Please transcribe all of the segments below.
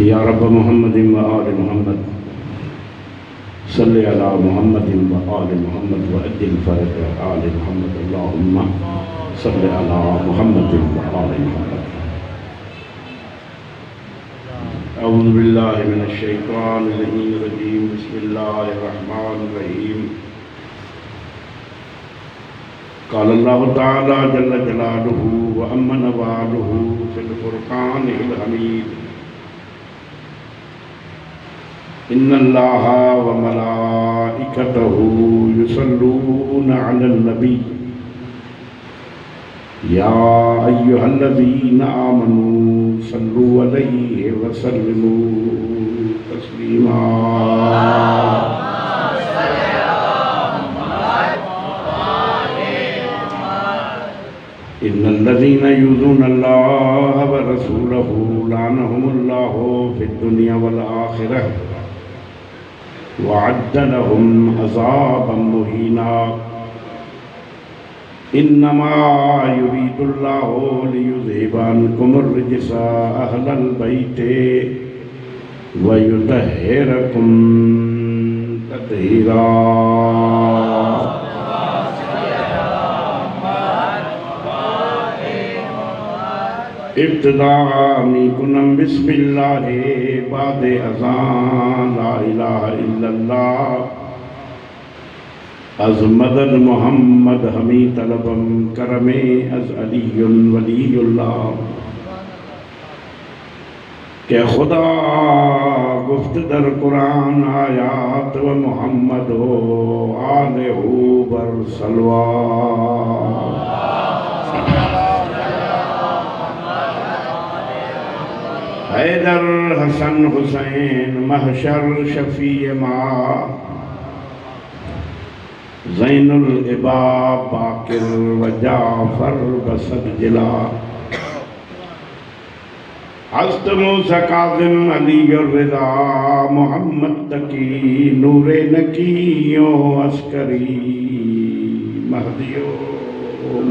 या रब मोहम्मद व आल मोहम्मद सल्लि अला मोहम्मद व आल मोहम्मद व अज्जिल फरज आल मोहम्मद. अल्लाहुम्मा सल्लि अला मोहम्मद व आल मोहम्मद. अऊज़ु बिल्लाहि मिनश शैतानिर रजीम. बिस्मिल्लाहिर रहमानिर रहीम. क़ाल अल्लाहु तआला जल्ल जलालुहु व अम्मा नवालुहु फ़िल फ़ुरक़ानिल हमीद. इन्नल्लाह व मलाइकतहु युसल्लूना अलन नबी या अय्युहल्लज़ीना आमनू सल्लू अलैहि व सल्लिमू तस्लीमा. इन्नल्लज़ीना युज़ूनल्लाह व रसूलहु लानहुमुल्लाहु फ़िद्दुनिया वल आखिरह वअद्द लहुम अज़ाबन मुहीना. इन्नमा युरीदुल्लाहु लियुज़हिबा अन्कुमुर रिज्सा अहलल बैति व युतहिरकुम तत्हीरा. इब्तिदाअ बिस्मिल्लाहि बादे अज़ान ला इलाहा इल्लल्लाह अज़ मदद मोहम्मद हमी तलबम करमे अज़ अलीयुन वलीयुल्लाह. के खुदा गुफ्त दर कुरान आयात व मोहम्मद हो आले हो बर सलवा. हैदर हसन हुसैन महशर शफीए मा ज़ैनुल इबा बाकिर व जाफर बसद जिला. हस्त मूसा काज़िम अली और रिज़ा मोहम्मद तकी नूरे नकियो अस्करी महदियो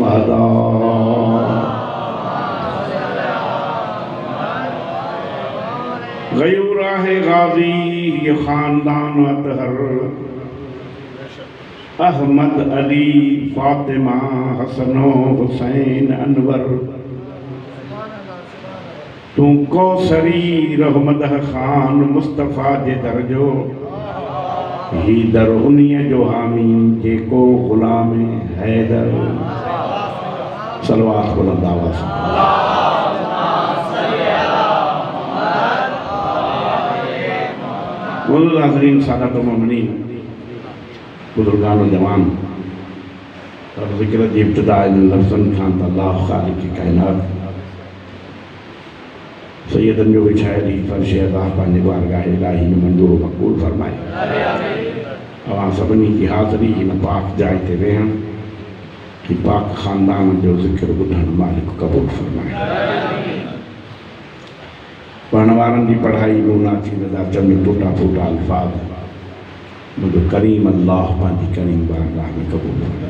महदा. गयूराह गाजी ये ख़ानदान अतहर अहमद अली फ़ातिमा हसनो हुसैन अनवर. तू कौसरी रहमद खान मुस्तफ़ा जे दर्जो ही दर उन्हीअ जो हामी जेको ग़ुलाम हैदर. सलवात बुलंद आवाज़. नाज़रीन सादात मोमिनीन बुज़ुर्गान जवान और ज़िक्र जी इब्तिदा इन लफ्ज़न खान अल्लाह ख़ालिक़ कायनात सैयदन जो विछायली फर्श अल्लाह पंहिंजे बारगाह इलाही में मंज़ूर मक़बूल फ़रमाए. अवां सभिनी जी हाज़िरी हिन पाक जाइ ते वेहण की पाक ख़ानदान जो ज़िक्र ॿुधण मालिक क़बूल फ़रमाए. पढ़ण वारनि जी पढ़ाई नूना थी रज़ा चङी टूटा फूटा अल्फाज़ मुझे करीम अल्लाह पंहिंजी करीम बारगाह में क़बूल फ़रमाए.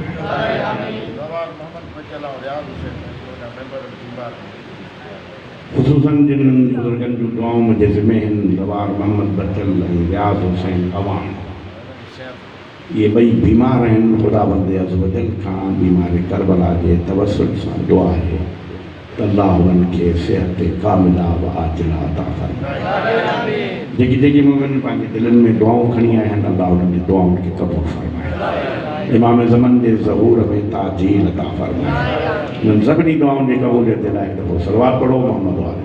ख़ुसूसन जिन्हनि बुज़ुर्गनि जूं दुआऊं मुंहिंजे ज़िम्मे आहिनि रवार मोहम्मद बचल ऐं रियाज़ हुसैन अवान. ये ॿई बीमार आहिनि. ख़ुदाबंद अज़ वजल खां बीमारी करबला जे तवसुल सां दुआ आहे त अल्लाह उन्हनि खे सिहत कामिला व आजिला अता फ़रमाए. जेकी जेकी मोमिन पंहिंजे दिलनि में दुआऊं खणी आया आहिनि अल्लाह उन्हनि जी दुआउनि खे क़बूल फ़रमाए. इमाम ज़मन जे ज़हूर में ताजील अता फरमाए। इन सभिनी दुआउनि जी क़बूलियत जे लाइ दफ़ो सलवात पढ़ो मोहम्मद वाले।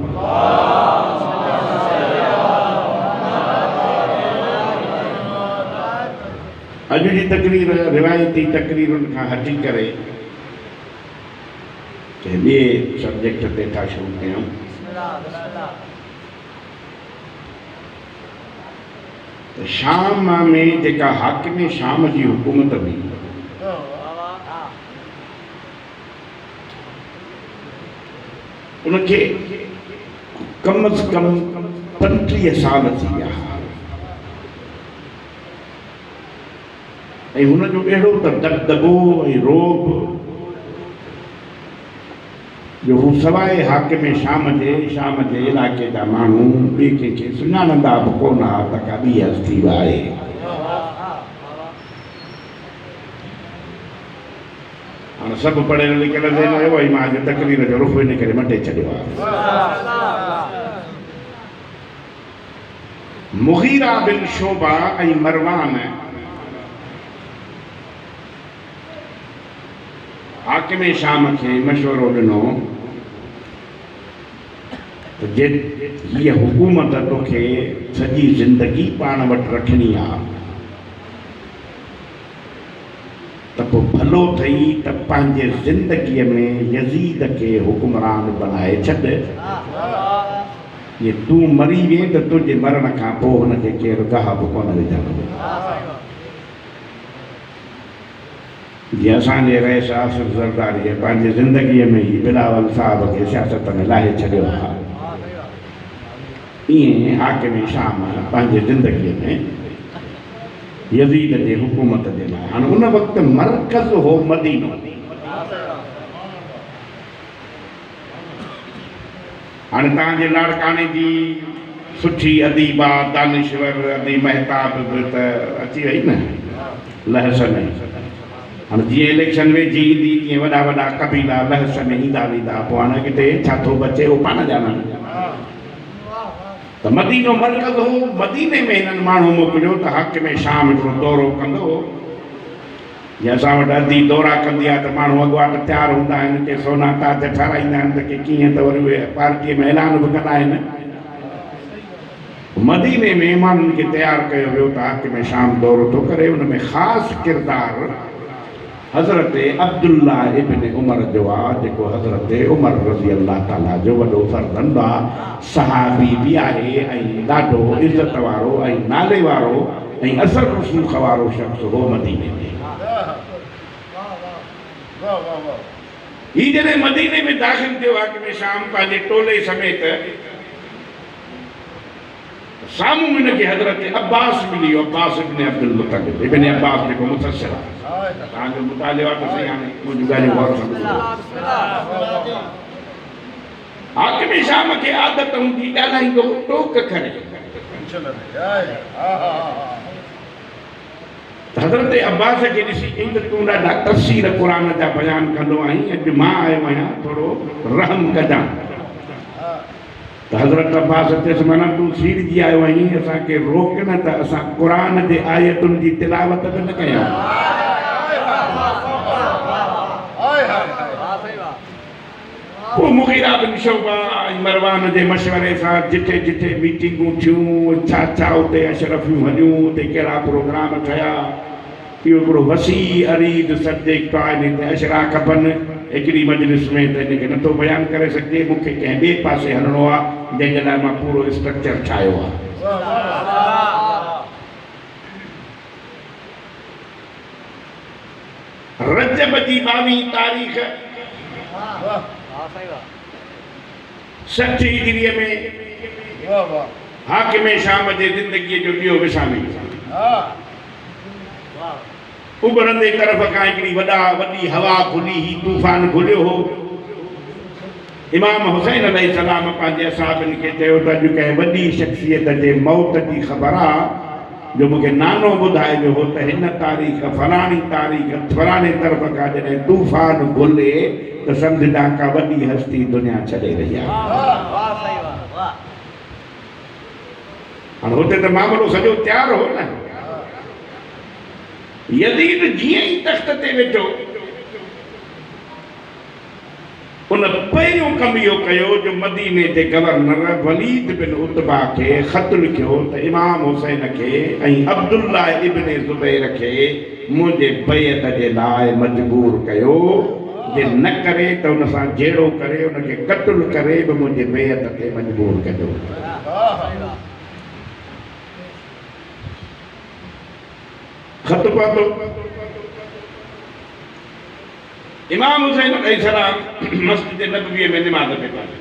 अॼु जी तकरीर रिवायती तकरीरुनि खां हटी करे ॿिए सब्जेक्ट ते था शुरू कयूं। शाम में जेका हाकिम शाम जी हुकूमत हुई उनखे कम अज़ कम 35 साल थी विया ऐं हुनजो अहिड़ो त दबदबो ऐं रोब जो हू सवाइ हाकिम शाम जे इलाइक़े जा माण्हू ॿिए कंहिंखे सुञाणंदा बि कोन हा त का ॿी हस्ती बि आहे। हाणे सभु पढ़ियल लिखियल आहियो ऐं मां अॼु तकरीर जो रुख़ इन करे मटे छॾियो आहे। मुग़ीरा बिन शोबा ऐं मरवान हाकिम शाम खे मशवरो ॾिनो त जे हीअ हुकूमत तोखे सॼी ज़िंदगी पाण वटि रखणी आहे त पोइ भलो अथई त पंहिंजे ज़िंदगीअ में यज़ीद खे हुकुमरान बनाए छॾ। जे तूं मरी वए त तुंहिंजे मरण खां पोइ हुनखे केरु गाह बि कोन विझंदो। जीअं असांजे रईस आसिफ ज़रदारीअ पंहिंजे ज़िंदगीअ में ई बिलावल साहब खे सियासत में लाहे छॾियो आहे, ईअं हाकिम शाम पंहिंजे ज़िंदगीअ में यज़ीद जे हुकूमत जे लाइ हाणे उन वक़्तु मर्कज़ हो मदीनो। हाणे तव्हांजे लाड़काणे जी सुठी अदीबा दानिश्वर अदी महताब बि त अची वई न लहस में। हाणे जीअं इलेक्शन वेझी ईंदी तीअं वॾा वॾा कबीला लहस में ईंदा वेंदा, पोइ हाणे किथे छा थो बचे उहो पाण ॼाणनि। त मदीनो मर्कज़ हो, मदीने में हिननि माण्हू मोकिलियो त हाकिम शाम हिकिड़ो दौरो कंदो। जीअं असां वटि अदी दौरा कंदी आहे त माण्हू अॻुवाट तयारु हूंदा आहिनि, के सोना ताज ठाराईंदा आहिनि त के कीअं, त वरी उहे पार्टीअ में ऐलान बि कंदा आहिनि। मदीने में माण्हुनि खे तयारु कयो वियो त हाकिम शाम दौरो थो करे। हुन में ख़ासि किरदारु हज़रत अब्दुल्ला इब्न उमर जो आहे, जेको हज़रत उमर रज़ी अल्लाह ताला जो वॾो फर्ज़ंद आहे, सहाबी बि आहे ऐं ॾाढो इज़त वारो ऐं नाले वारो ऐं असर रसूख वारो शख़्स हो मदीने में। हीउ जॾहिं मदीने में दाख़िल थियो हाकिम शाम पंहिंजे टोले समेत, साम्हूं हिनखे हज़रत अब्बास मिली वियो, अब्बास इब्न अब्दुल मुतलिब इब्न अब्बास जेको मुफ़स्सिर आहे। तव्हांजो मुतालियो आहे त सही, हाणे मुंहिंजूं ॻाल्हियूं गौर सां ॿुधो। हाकिम शाम खे आदत हूंदी ॻाल्हाईंदो टोक करे। हज़रत अब्बास खे ॾिसी चई त तूं ॾाढा तफ़सीर क़ुरान जा बयान कंदो आहीं, अॼु मां आयो आहियां, थोरो रहम कजां। त हज़रत अब्बास चयसि माना तूं सीड़जी आयो आहीं, असांखे रोक न त असां क़ुरान जे आयतुनि जी तिलावत बि न कयूं। पोइ मुग़ीरा बिन शोबा ऐं मरवान जे मशवरे सां जिथे जिथे मीटिंगूं थियूं, छा छा उते अशरफियूं हलियूं, उते कहिड़ा प्रोग्राम ठहिया, इहो हिकिड़ो वसी अरीद सब्जेक्ट आहे। हिन ते अशरा खपनि हिकिड़ी मजलिस में, त हिनखे नथो बयानु करे सघिजे, मूंखे कंहिं ॿिए पासे हलणो आहे, जंहिंजे लाइ मां पूरो स्ट्रक्चर ठाहियो आहे। रजब जी 22 तारीख़ 60 हिजरीअ में हाकिम शाम जे ज़िंदगीअ जो ॿियो विसामी उभरंदे तरफ़ खां हिकिड़ी वॾी हवा खुली, ही तूफ़ान खुलियो हो। इमाम हुसैन अलैहिस्सलाम पंहिंजे असहाबनि खे चयो त अॼु कंहिं वॾी शख़्सियत जे मौत जी ख़बर आहे, जो मूंखे नानो ॿुधाए वियो हो त हिन तारीख़ फलाणी तारीख़ फलाणे तरफ़ खां जॾहिं तूफ़ान खुले त सम्झंदा का वॾी हस्ती दुनिया छॾे रही आहे। हाणे हुते त मामिलो सॼो तयारु हो न। यज़ीद जीअं ई तख़्त ते वेठो उन पहिरियों कमु इहो कयो जो मदीने जे गवर्नर वलीद बिन उतबा खे ख़त लिखियो त इमाम हुसैन खे ऐं अब्दुल्ला इब्न ज़ुबैर खे मुंहिंजे बैत जे लाइ मजबूर कयो, जे न करे त उन सां जहिड़ो करे उनखे क़त्ल करे बि मुंहिंजे बैत ते मजबूर कजो। ख़त पहुतो। इमाम हुसैन अलैहिस्सलाम मस्जिद नबवी में नमाज़ पे पढ़े,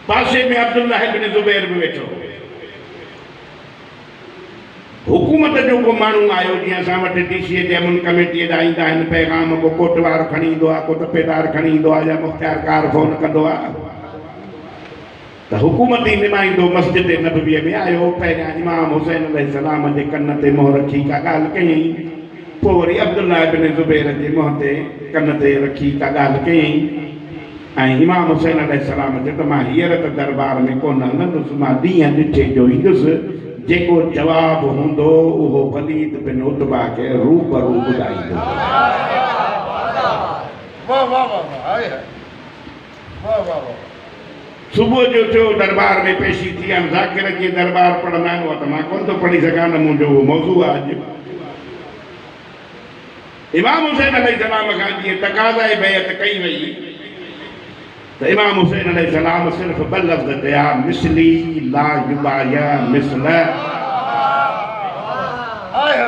पासे में अब्दुल्ला इब्न ज़ुबैर भी वेठो। हुकूमत जो को माण्हू आयो, जीअं असां वटि डीसीए जे अमन कमेटीअ जा ईंदा आहिनि पैगाम, को कोटवार खणी ईंदो आहे, को तपेदार खणी ईंदो आहे या मुख़्तियारकार फोन कंदो आहे, त हुकूमती नुमाइंदो मस्जिद नबवी में आयो। पहिरियां इमाम हुसैन अलैहिस्सलाम जे कन ते मुंहुं रखी का ॻाल्हि कयईं, पोइ वरी अब्दुल्ला इब्न ज़ुबैर जे मुंहं ते कन ते रखी का ॻाल्हि कयईं। ऐं इमाम हुसैन अलैहिस्सलाम चयो त मां हींअर त दरबार में कोन हलंदुसि, मां ॾींहं ॾिठे जो ईंदुसि, जेको जवाबु हूंदो उहो वलीद बिन उतबा खे रूबरू ॿुधाईंदो। सुबुह जो थियो, दरबार में पेशी थी, हाणे ज़ाकिर जी दरबार पढ़ंदा आहिनि, उहा त मां कोन थो पढ़ी सघां, न मुंहिंजो उहो मौज़ू आहे अॼु। इमाम हुसैन अलैहिस्सलाम खां जीअं तक़ाज़ाए बैत कई वई त इमाम हुसैन अलैहिस्सलाम सिर्फ़ ॿ लफ़्ज़ चया, मिसली ला युबाया मिसल।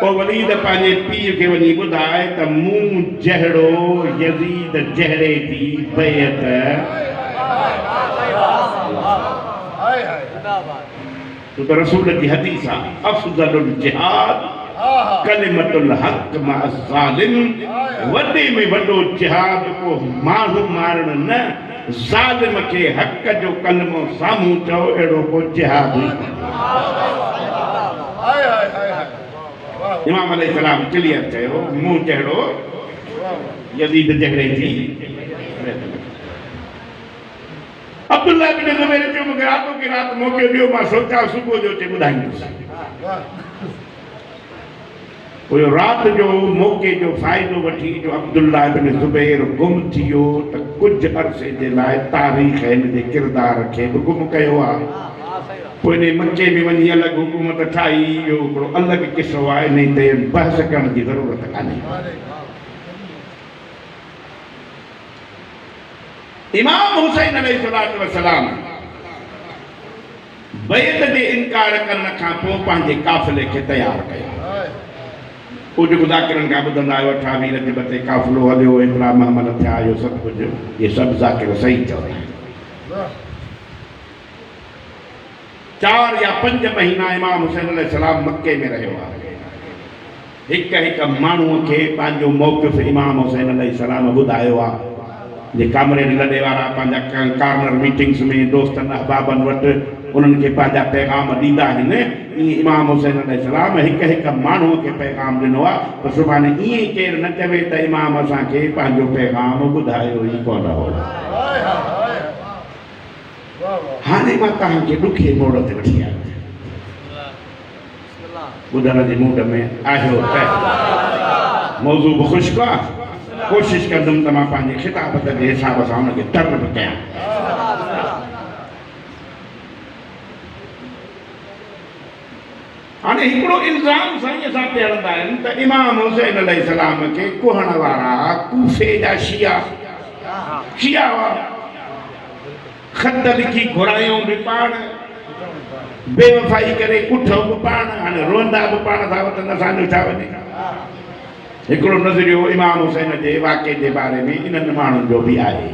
पोइ वलीद पंहिंजे पीउ खे वञी ॿुधाए त मूं जहिड़ो यज़ीद जहिड़े जी बैत तो रसूल की हदीस आहे, अफ़ज़लुल जिहाद कलिमतुल हक़ मा ज़ालिम। वॾे में वॾो जिहाद को माण्हू मारण न, ज़ालिम खे हक़ जो कलमो साम्हूं चओ, अहिड़ो को जिहाद। इमाम अलैहिस्सलाम क्लियर कयो, मूं जहिड़ो यज़ीद जहिड़े जी। अब्दुल्ला इब्न ज़ुबैर चयो मूंखे रातो की रात मौक़ो ॾियो, मां सोचा सुबुह जो अची ॿुधाईंदुसि। पोइ राति जो मौक़े जो फ़ाइदो वठी जो अब्दुल्ला इब्न ज़ुबैर गुम थी वियो त कुझु अरसे जे लाइ तारीख़ हिन जे किरदार खे बि गुम कयो आहे। पोइ इन मके में वञी अलॻि हुकूमत ठाही, इहो हिकिड़ो अलॻि किसो आहे, इन ते बहस करण जी ज़रूरत कान्हे। इमाम हुसैन अलैहिस्सलाम बैत जे इनकार करण खां पोइ पंहिंजे काफ़िले खे तयारु कयो। पोइ जेको ज़ाकिरनि खां ॿुधंदा आहियो 28 रजब ते काफ़िलो हलियो, एतिरा महमल थिया, इहो सभु कुझु, इहे सभु ज़ाकिर सही चवंदा आहिनि। 4 या 5 महीना इमाम हुसैन अलैहिस्सलाम मके में रहियो आहे। हिकु हिकु माण्हूअ खे पंहिंजो मौक़िफ़ इमाम हुसैन अलैहिस्सलाम ॿुधायो आहे। जे कामरे लॾे वारा पंहिंजा कार्नर मीटिंग्स में दोस्तनि अहबाबनि वटि उन्हनि खे पंहिंजा पैगाम ॾींदा आहिनि, ईअं इमाम हुसैन अलैहिस्सलाम हिकु हिकु माण्हूअ खे पैगाम ॾिनो आहे, त सुभाणे ईअं केरु न चवे त इमाम असांखे पंहिंजो पैगाम ॿुधायो ई कोन हो। हाणे मां तव्हांखे ॾुखे मोड़ ते वठी आयो, ॿुधण जे मूड में आहियो त मौज़ू बि ख़ुशि आहे। कोशिशि कंदुमि त मां पंहिंजे ख़िताबत जे हिसाब सां हुनखे तर्ब कयां। हाणे हिकिड़ो इल्ज़ाम साईं असां ते हणंदा आहिनि त इमाम हुसैन अलैहिस्सलाम खे कुहण वारा कूफे जा शिया हुआ, ख़त लिखी घुरायूं बि पाण, बेवफ़ाई करे कुठो बि पाण, हाणे रोअंदा बि पाण था वठनि, असांजो छा वञे। हिकिड़ो नज़रियो इमाम हुसैन जे वाक़े जे बारे में इन्हनि माण्हुनि जो बि आहे।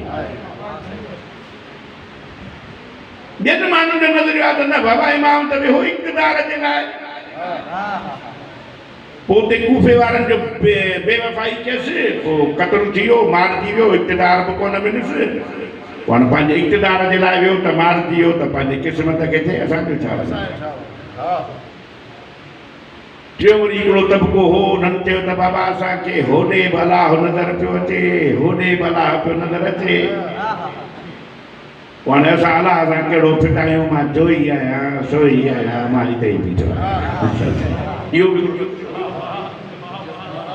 ॿियनि माण्हुनि जो नज़रियो आहे त न बाबा इमाम त वेहो इक़्तिदार जे लाइ, पोइ उते कूफे वारनि जो बेवफ़ाई कयसि, पोइ क़त्ल थी वियो, मारिजी वियो, इक़्तिदार बि कोन मिलियुसि। हाणे पंहिंजे इक़्तिदार जे लाइ वियो त मारिजी वियो, त पंहिंजे क़िस्मत खे थिए, असांजो छा वञे। टियों वरी हिकिड़ो तबिको हो, उन्हनि चयो त बाबा असांखे होॾे बि अलाह नज़र पियो अचे, होॾे बि अलाह पियो नज़र अचे। वहां असां अला असां कहिड़ो फिटायूं मां जोई आहियां सोई आहियां मां हिते ई बीठो आहियां इहो बि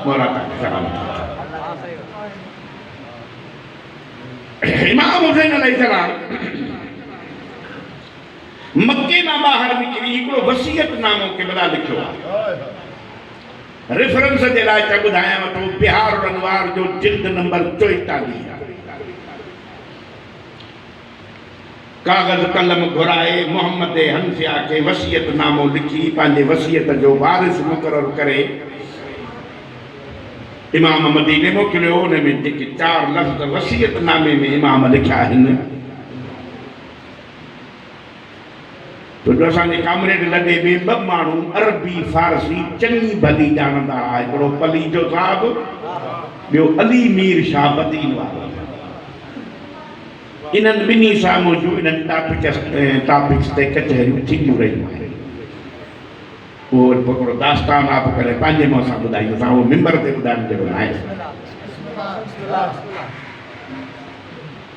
मौला तव्हांखे सलामत इमाम हुसैन अलैहिस्सलाम मक्के मां ॿाहिरि निकिरी हिकिड़ो वसीयतनामो केमहिल लिखियो आहे रेफरेंस जे लाइ त ॿुधायांव थो बिहार और अनवार जो जिल्द नंबर 44 कागज़ कलम घुराए मोहम्मद हनफिया खे वसीयतनामो लिखी पंहिंजे वसीयत जो वारिस मुक़ररु करे इमाम मदीने मोकिलियो उन में जेके 4 लफ़्ज़ वसीयतनामे में इमाम लिखिया आहिनि तो असांजे कामरेड लॾे में 2 माण्हू अरबी फारसी चङी भली ॼाणंदा हुआ हिकिड़ो पली जो साहिबु ॿियो अली मीर शाह बदीन वारो इन्हनि ॿिन्ही साम्हूं जूं इन्हनि टॉपिक्स ते कचहरियूं थींदियूं रहियूं आहिनि उहो हिकिड़ो दास्तान आहे करे पंहिंजे मुंहं सां ॿुधाईंदो असां उहो मिंबर ते ॿुधाइण जहिड़ो न आहे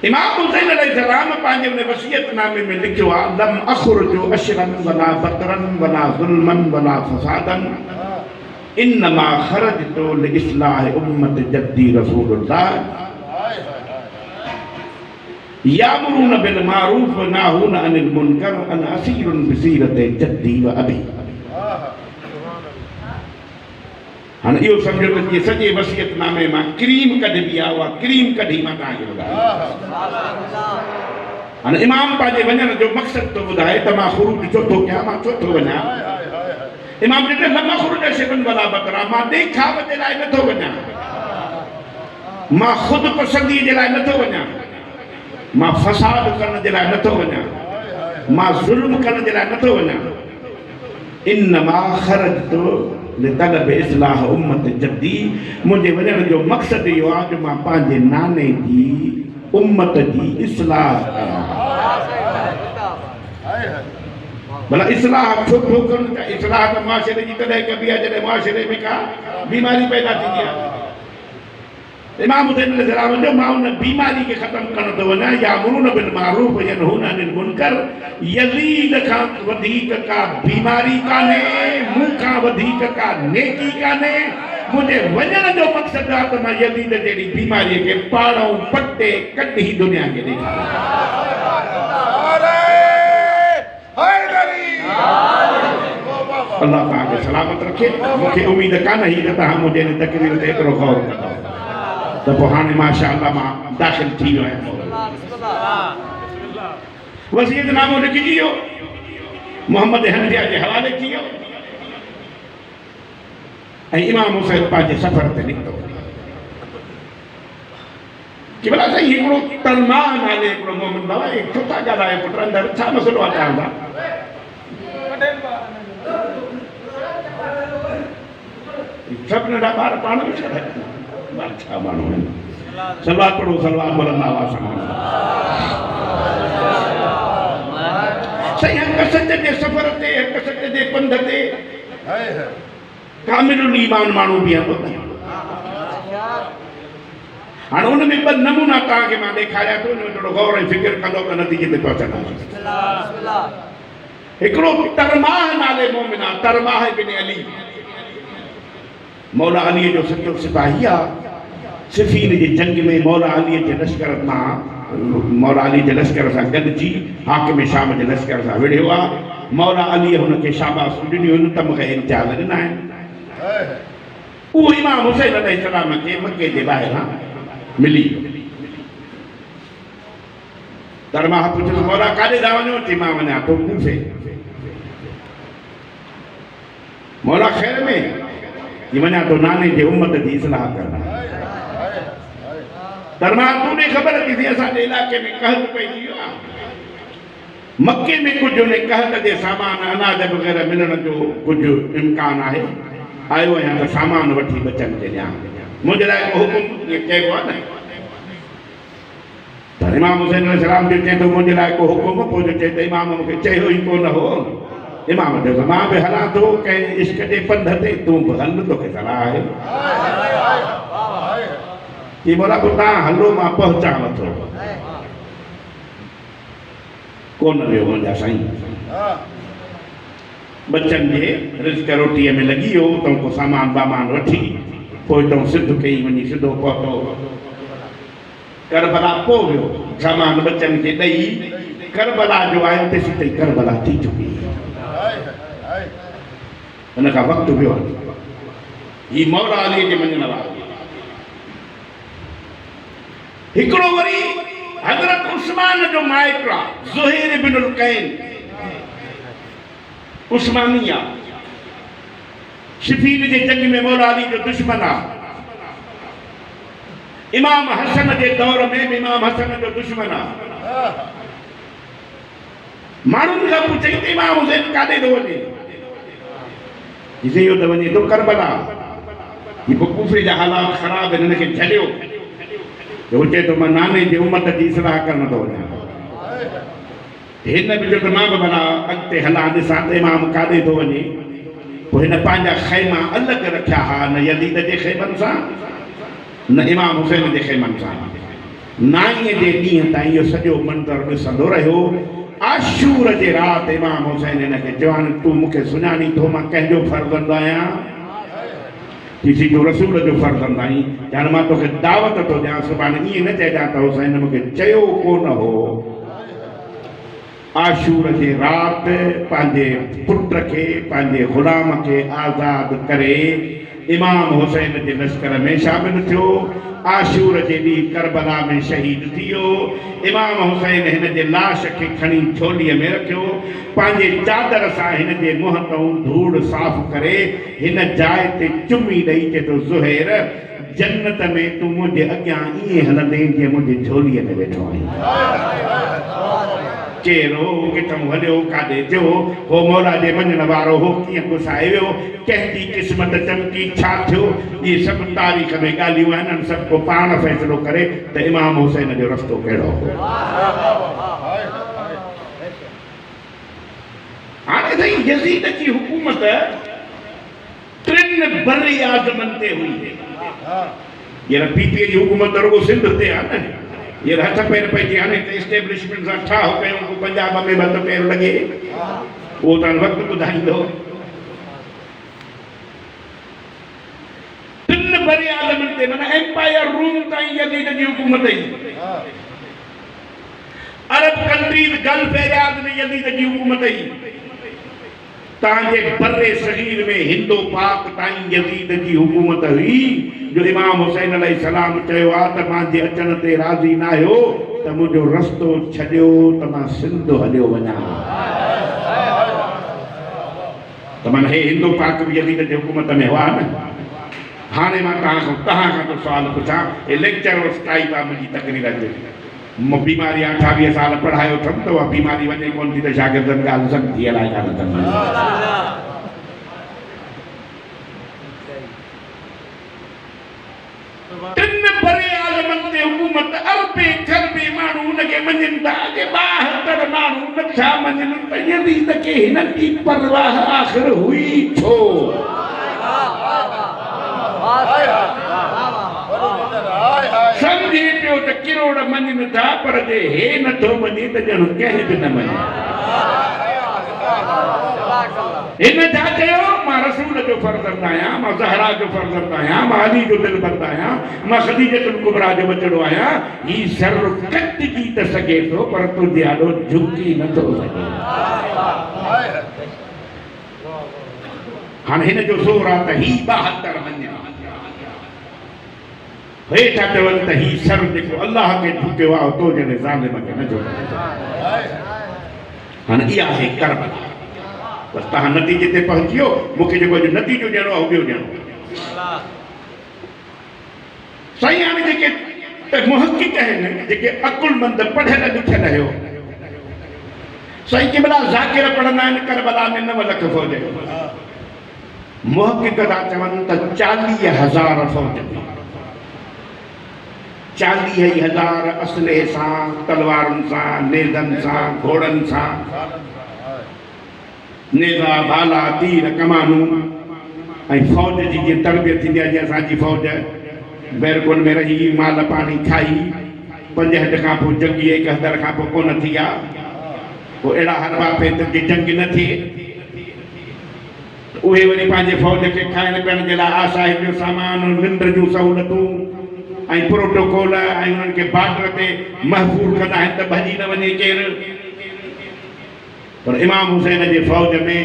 इमाम हुसैन अलैहिस्सलाम पंहिंजे उन वसीयतनामे में लिखियो आहे लम अख़रुजु अशरन वला बतरन वला ज़ुल्मन वला फसादन इन्नमा ख़रजतु लिइस्लाह उम्मत जद्दी रसूलुल्लाह यामुरून बिल मारूफ व नाहून अनिल मुनकर अन असीरुन बिसीरत जद्दी व अबी हाँ इहो सम्झो त जे सॼे वसीयतनामे मां क्रीम कढबी आहे उहा क्रीम कढी मां तव्हांखे ॿुधायां हाणे इमाम पंहिंजे वञण जो मक़सदु थो ॿुधाए त मां ख़ुरूज छो थो कयां मां छो थो वञां इमाम चए लमा ख़ुरूज शबन वला बकरा मां ॾेखाव जे लाइ नथो वञां मां ख़ुदि पसंदीअ जे लाइ नथो वञां मां फसाद करण जे लाइ नथो वञां मां ज़ुल्म करण जे लाइ नथो वञां इन्नमा ख़रजतु लितलब इस्लाह उम्मत जद्दी मुंहिंजे वञण जो मक़सदु इहो आहे जो मां पंहिंजे नाने जी उम्मत जी इस्लाह कयां भला इस्लाह छो थो कनि त इस्लाह त मुआशिरे जी तॾहिं कबी आहे जॾहिं मुआशिरे में का बीमारी पैदा थींदी आहे इमाम हुसैन अलैहिस्सलाम जो मां उन बीमारी खे ख़तमु करण थो वञां यामुरून बिल मारूफ यनहून अनिल मुनकर यज़ीद खां वधीक का बीमारी कान्हे मूं खां वधीक का नेकी कान्हे मुंहिंजे वञण जो मक़सदु आहे त मां यज़ीद जहिड़ी बीमारीअ खे पाड़ूं पटे कढी दुनिया खे ॾेखारियां अल्लाह तव्हांखे सलामत रखे मूंखे उमेद कान हुई त तव्हां मुंहिंजे हिन तक़रीर ते एतिरो गौर कंदव त पोइ हाणे माशाअल्लाह मां दाख़िल थी वियो आहियां वसीयतनामो लिखी वियो मोहम्मद हनफिया जे हवाले थी वियो ऐं इमाम हुसैन पंहिंजे सफ़र ते निकितो कि भला साईं हिकिड़ो तलमा नाले हिकिड़ो मोमिन बाबा छो था ॻाल्हायो पुट अंदरि छा मसइलो आहे तव्हां सभु नंढा ॿार पाण में छा छा माण्हू आहिनि सलवार पढ़ो सलवार बुलंद आवाज़ सां साईं हक़सत जे सफ़र ते हक़सत जे पंध ते कामिलुल ईमान माण्हू बीहंदो हाणे उन में 2 नमूना तव्हांखे मां ॾेखारियां थो उन में थोरो गौर ऐं फ़िक्र कंदो त नतीजे ते पहुचंदासीं हिकिड़ो तरमाह नाले मोमिन आहे तरमाह बिन अली मौला अलीअ जो सचो सिपाही आहे सिफ़ीन जी जंग में मौला अलीअ जे लश्कर मां मौला अली जे लश्कर सां गॾिजी हाकिम शाम जे लश्कर सां विढ़ियो आहे मौला अलीअ हुनखे शाबाशूं ॾिनियूं आहिनि त मूंखे इम्तियाज़ ॾिना आहिनि उहो इमाम हुसैन अलैहिस्सलाम खे मके जे ॿाहिरां मिली तरमाह पुछियो मौला काॾे था वञो चई मां वञा थो कूफे मौला ख़ैर में वञा तो नाने जे उम्मत जी इस्लाह करना तरमाह तूने ख़बर थी थी असांजे इलाइक़े में कहत पइजी वियो आहे मके में कुझु उन कहत जे सामान अनाज वग़ैरह मिलण जो कुझु इम्कान आहे आयो आहियां त सामान वठी बचनि खे ॾियां मुंहिंजे लाइ को हुकुम ईअं चइबो आहे न त इमाम हुसैन अलैहिस्सलाम जो चए थो मुंहिंजे लाइ को हुकुम पोइ जो चए त इमाम मूंखे चयो ई कोन हो इमाम चयो मां बि हलां थो कंहिं इश्क जे पंध ते तूं बि हल तोखे सलाह आहे की बोला तव्हां हलो मां पहुचांव थो कोन वियो मुंहिंजा साईं। बच्चनि जे रिस्क रोटीअ में लॻी वियो त को सामान वामान वठी पोइ तो सिद्ध कई वञी सिधो पहुतो करबला। पोइ वियो सामान बच्चनि खे ॾेई करबला जो आयो तेसि ताईं करबला थी चुकी। हुन खां वक़्तु वियो ही मौला अली जे मञण वारो। हिकिड़ो वरी हज़रत उस्मान जो माइट आहे ज़ुहैर इब्नुल कैन उस्मानिया शिफीन जे जंग में मौला अली जो दुश्मन आहे। इमाम हसन जे दौर में भी इमाम हसन जो दुश्मन आहे। माण्हुनि खां पुछई त इमाम हुसैन काॾे थो वञे? इहो त वञे थो करबला। ही कूफे जा हालात ख़राब आहिनि, हिनखे छॾियो। हू चए थो मां नाने जी उमत जी इस्लाह करण थो वञा। हिन बि चयो त मां बि भला अॻिते हलां ॾिसां त इमाम काॾे थो वञे। पोइ हिन पंहिंजा ख़ैमा अलॻि रखिया हा, न यज़ीद जे ख़ैमनि सां न इमाम हुसैन जे ख़ैमनि सां। नाईअ जे ॾींहं ताईं इहो सॼो मंज़र ॾिसंदो रहियो। आशूर जे राति इमाम हुसैन हिनखे चवान तूं मूंखे सुञाणी थो मां कंहिंजो फर्ज़ंद आहियां? किसी तूं रसूल जो फर्ज़ंद आहीं। हाणे मां तोखे दावत थो ॾियां, सुभाणे ईअं न चइजां त हुसैन मूंखे चयो कोन हो। आशूर जे राति पंहिंजे पुट खे पंहिंजे ग़ुलाम खे आज़ादु करे इमाम हुसैन जे लश्कर में शामिल थियो। आशूर जे ॾींहुं करबला में शहीद थी वियो। इमाम हुसैन हिन जे लाश खे खणी छोलीअ में रखियो। पंहिंजे चादर सां हिन जे मुंहं तां धूड़ साफ़ करे हिन जाइ ते चुमी ॾेई चए थो ज़ुहैर जन्नत में तूं मुंहिंजे अॻियां ईअं हलंदे जीअं मुंहिंजे झोलीअ में वेठो आहीं। चेरो किथां हलियो काॾे थियो हो मौला जे मञण वारो हो कीअं गुसाए वियो कंहिंजी क़िस्मत चमकी छा थियो इहे सभु तारीख़ में ॻाल्हियूं आहिनि। सभु को पाण फ़ैसिलो करे त इमाम हुसैन जो रस्तो कहिड़ो हो। हाणे साईं यज़ीद जी हुकूमत 3 बरी आज़मनि ते हुई। हींअर पीपीए जी हुकूमत रुॻो सिंध ते आहे न। ये हथ पैर पे हाणे एस्टेब्लिशमेंट सां ठाह कयूं को पंजाब में हथ पैर लॻे उहो त वक़्तु ॿुधाईंदो। 3 बरी आज़मनि ते माना एम्पायर रूम ताईं यज़ीद जी हुकूमत हुई। अरब कंट्रीज़ गल्फ एरियाज़ में यज़ीद जी हुकूमत हुई। तव्हांजे बर्रे सगीर में हिंदो पाक ताईं यज़ीद जी हुकूमत हुई। जो इमाम हुसैन अलैहिस्सलाम चयो आहे त मां जे अचण ते राज़ी न आहियो त मुंहिंजो रस्तो छॾियो त मां सिंध हलियो वञा। त माना हे हिंदो पाक बि यज़ीद जी हुकूमत में हुआ न। हाणे मां तव्हां खां तो सुवाल पुछां। हे लेक्चर टाइप आहे मुंहिंजी तकरीर जो। बीमारी 28 साल पढ़ायो अथमि त उहा बीमारी वञे कोन थी त शागिर्दनि ॻाल्हि सम्झी अलाए कान अथनि। 3 बरे आज़मनि ते हुकूमत अरबे खरबे माण्हू हुनखे मञनि था। अॼु 72 माण्हू नथा मञनि त यज़ीद खे हिन जी परवाह आख़िर हुई छो? समझे पियो त किरोड़ मञनि था पर जे हे नथो मञे त ॼण कंहिं बि न मञे। हिन छा चयो मां रसूल जो फर्ज़ंद आहियां, मां ज़हरा जो फर्ज़ंद आहियां, मां अली जो दिलबंद आहियां, मां ख़दीजतुल कुबरा जो बचड़ो आहियां। ही सर कटिजी त सघे थो पर तुंहिंजे आॾो झुकी नथो सघे। हाणे हिन जो ज़ोर आहे त ही 72 मञा। हेठा चवनि त ही सर जेको अलाह खे झुकियो आहे तो जॾहिं ज़ालिम खे न झुके। हाणे इहा आहे करबला। बसि तव्हां नतीजे ते पहुची वियो। मूंखे जेको अॼु नतीजो ॾियणो आहे उहो ॿियो ॾियणो। साईं हाणे जेके त मुहक़िक़ आहिनि जेके अकुलमंद पढ़ियल लिखियल आहियो साईं केमहिल ज़ाकिर पढ़ंदा आहिनि करबला में 9 लख फ़ौज। मुहक़िक़ था चवनि त 40,000 फ़ौज। 40,000 असले सां तलवारुनि सां नेज़नि सां घोड़नि सां नेज़ा भाला तीर कमानूं ऐं फ़ौज जी जीअं तरबियत थींदी आहे। जीअं असांजी फ़ौज बैरकुन में रही माल पाणी खाई 5 हद खां पोइ जंगी 1 हदर खां पोइ कोन थी आहे। वो अहिड़ा हरबा पेत जी जंग न थिए उहे वरी पंहिंजे फ़ौज खे खाइण पीअण जे लाइ आसाइश जो सामान निंड जूं सहूलतूं ऐं प्रोटोकॉल ऐं उन्हनि खे बॉर्डर ते महफ़ूज़ कंदा आहिनि त भॼी न वञे केरु। पर इमाम हुसैन जे फ़ौज में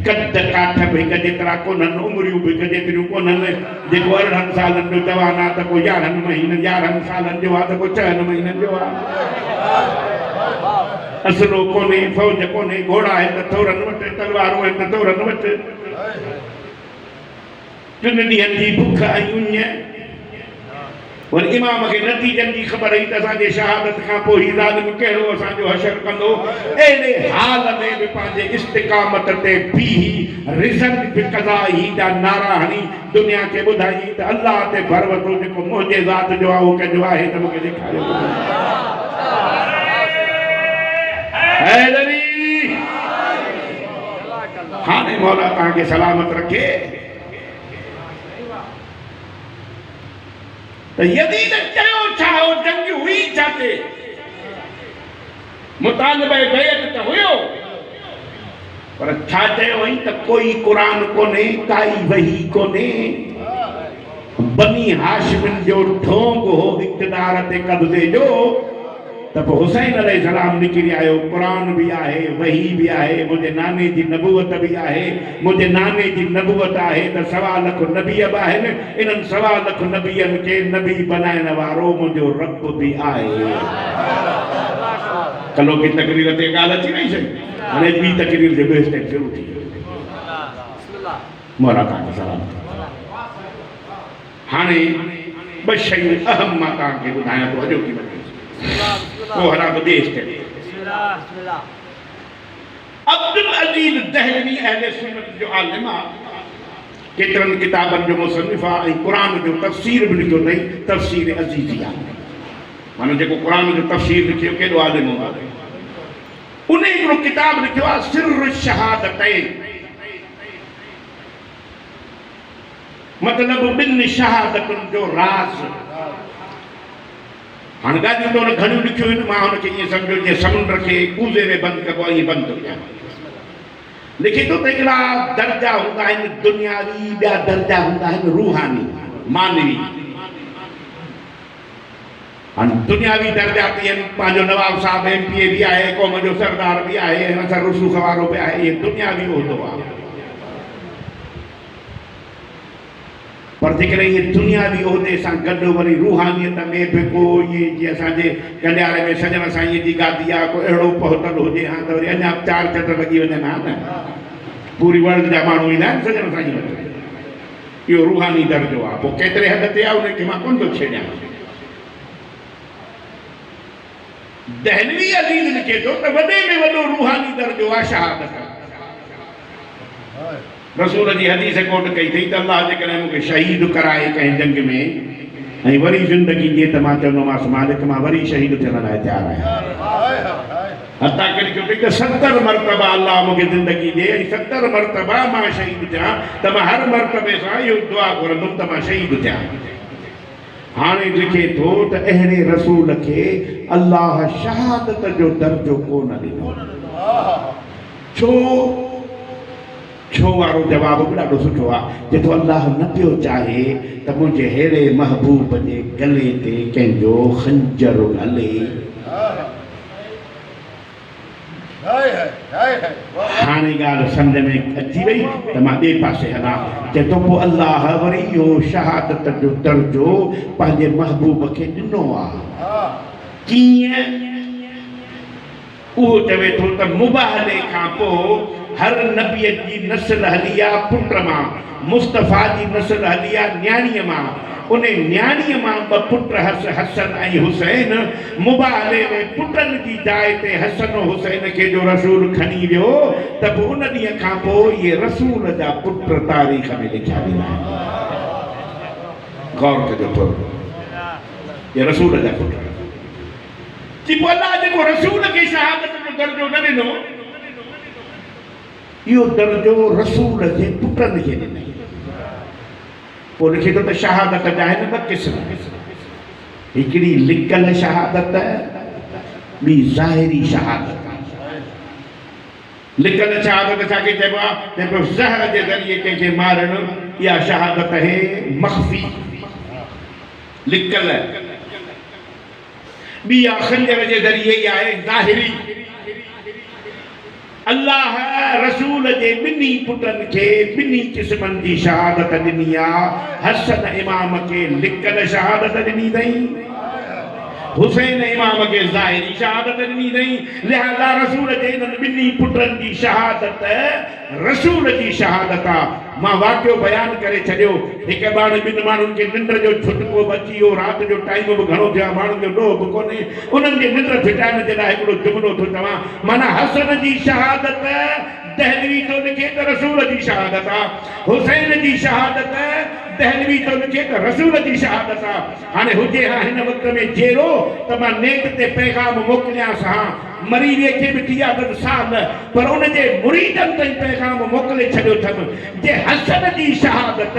कद काठ बि हिक जेतिरा कोन्हनि, उमिरियूं बि हिक जेतिरियूं कोन्हनि। जेको 18 सालनि जो जवान आहे त को 11 महीननि 11 सालनि जो आहे त को 4 महीननि जो आहे। असलो कोन्हे, फ़ौज कोन्हे, घोड़ा आहिनि त थोरनि वटि, तलवारूं आहिनि त थोरनि वटि। 3 ॾींहंनि जी बुख ऐं उञ। वरी इमाम खे नतीजनि जी ख़बर हुई त असांजे शहादत खां पोइ ही ज़ालिम कहिड़ो असांजो हशर कंदो। अहिड़े हाल में बि पंहिंजे इस्तिक़ामत ते बीही रिज़ल्ट बि क़ज़ाई जा नारा हणी दुनिया खे ॿुधाई त अल्लाह ते भर वठो, जेको मुंहिंजे ज़ात जो आहे उहो कंहिंजो आहे त मूंखे ॾेखारियो। हाणे मौला तव्हांखे सलामत रखे त यज़ीद चयो छा हो, जंग हुई छाते? मुतालिबे बैत त हुयो, पर छा चयो हुई त कोई क़ुरान कोन्हे, काई वही कोन्हे। बनी हाशिमिन जो ढोंग हो इक़्तिदार ते कब्ज़े जो। त पोइ हुसैन अलैहिस्सलाम निकिरी आयो, क़ुरान बि आहे, वही बि आहे, मुंहिंजे नाने जी नबूवत बि आहे, मुंहिंजे नाने जी नबूवत आहे त 1.25 लख नबी बि आहिनि। इन्हनि 1.25 लख नबियनि खे नबी बनाइण वारो मुंहिंजो रब बि आहे। कलो की तकरीर ते ॻाल्हि अची वई सही। हाणे ॿी तकरीर जे ॿिए स्टेप शुरू थी वियो। मौला तव्हांखे सलामत। हाणे 2 शयूं अहम मां तव्हांखे ॿुधायां थो अॼोकी वक़्त। वो हरा बदेश के अब्दुल अजीज दहलवी अहले सुन्नत जो आलिम आहे, केतिरनि किताबनि जो मुसन्निफ़ आहे ऐं क़ुरान जो तफ़सीर बि लिखियो अथई, तफ़सीर अज़ीज़िया। माना जेको क़ुरान जो तफ़सीर लिखियो केॾो आलिम आहे। उन हिकिड़ो किताब लिखियो आहे सिर्र शहादतैन, मतिलबु 2 शहादतुनि जो राज़। हाणे ॻाल्हियूं त हुन घणियूं लिखियूं आहिनि, मां हुनखे ईअं सम्झो जीअं समुंड खे कूज़े में बंदि कबो आहे ईअं बंदि थो कयां। लिखे थो त हिकिड़ा दर्जा हूंदा आहिनि दुनियावी, ॿिया दर्जा हूंदा आहिनि रूहानी, मानवी। हाणे दुनियावी दर्जा ते पंहिंजो नवाब साहब MP बि आहे, क़ौम जो सरदार बि आहे, हिन सां रसूख़ वारो बि आहे, इहे दुनियावी उहिदो आहे। पर जेकॾहिं इहे दुनियावी उहिदे सां गॾु वरी रूहानियत में बि को इहे जीअं असांजे कंडियारे में सजण साईं जी गादी आहे, को अहिड़ो पहुतल हुजे हा त वरी अञा 4 चट लॻी वञनि हा न। पूरी वर्ल्ड जा माण्हू ईंदा आहिनि सजण साईं वटि। इहो रूहानी दर्जो आहे। पोइ केतिरे हद ते आहे उनखे मां कोन थो छेड़ियां। दहलवी अज़ीज़ लिखे थो त वॾे में वॾो रूहानी दर्जो आहे शहादत। रसूल जी हदीस कोट कई थी त अल्लाह जेकॾहिं मूंखे शहीद कराए कंहिं जंग में ऐं वरी ज़िंदगी ॾिए त मां चवंदोमांसि मालिक मां वरी शहीद थियण लाइ तयारु आहियां। हता करे चयो त 70 मरतबा अल्लाह मूंखे ज़िंदगी ॾिए ऐं 70 मरतबा मां शहीद थियां त मां हर मरतबे सां इहो दुआ घुरंदुमि त मां शहीद थियां। हाणे लिखे थो त अहिड़े रसूल खे अल्लाह शहादत जो दर्जो कोन ॾिनो। छो वारो जवाब बि ॾाढो सुठो आहे। जेको अल्लाह न पियो चाहे त मुंहिंजे अहिड़े महबूब जे गले ते कंहिंजो खंजर हले। हाणे ॻाल्हि सम्झ में अची वई त मां ॿिए पासे हलां। चए थो पोइ अल्लाह वरी इहो शहादत जो दर्जो पंहिंजे महबूब खे ॾिनो आहे। कीअं? उहो चवे थो त मुबाहले खां पोइ हर नबीअ जी नस्ल हली आहे पुट मां, मुस्तफ़ा जी नस्ल हली आहे न्याणीअ मां। उन न्याणीअ मां 2 पुट हसन ऐं हुसैन। मुबाहले में पुटनि जी जाइ ते हसन ऐं हुसैन खे जो रसूल खणी वियो त पोइ उन ॾींहं खां पोइ इहे रसूल जा पुट तारीख़ में लिखिया वेंदा आहिनि। गौर कजो थोरो, इहे रसूल जा पुट। जी पोइ अल्लाह जेको रसूल खे शहादत जो दर्जो न ॾिनो, इहो दर्जो रसूल जे पुटनि खे ॾिनई। पोइ लिखे थो त शहादत जा आहिनि 2 क़िस्म। हिकिड़ी लिकल शहादत, ॿी ज़ाहिरी शहादत। लिखल शहादत छाके चइबो आहे त ज़हर जे ज़रिए कंहिंखे मारणु इहा शहादत है मख़फ़ी लिखल ॿी आहे खंजर जे ज़रिए इहा आहे ज़ाहिरी अल्लाह रसूल जे ॿिन्ही पुटनि खे ॿिन्ही क़िस्मनि जी शहादत ॾिनी आहे हसन इमाम खे लिखल शहादत ॾिनी अथई हुसैन इमाम के ज़ाहिरी शहादत ॾिनी अथई लिहाज़ा रसूल जे इन्हनि ॿिन्ही पुटनि जी शहादत रसूल जी शहादत आहे मां वाक़ियो बयान करे छॾियो हिकु बार ॿिनि माण्हुनि खे निंड जो छुटको बि अची वियो राति जो टाइम बि घणो थियो आहे माण्हुनि जो ॾोह बि कोन्हे उन्हनि जे निंड फिटाइण जे लाइ हिकिड़ो जुमिलो थो चवां माना हसन जी शहादत दहलवी तो लिखे त रसूल जी शहादत आहे हुसैन जी शहादत दहलवी तो लिखे त रसूल जी शहादत आहे हाणे हुजे हा हिन वक़्त में जहिड़ो त मां नेट ते पैगाम मोकिलियांसि हा मरीज़ खे बि थी आहे साल पर उन जे मुरीदनि ताईं पैगाम मोकिले छॾियो अथमि जे हसन जी शहादत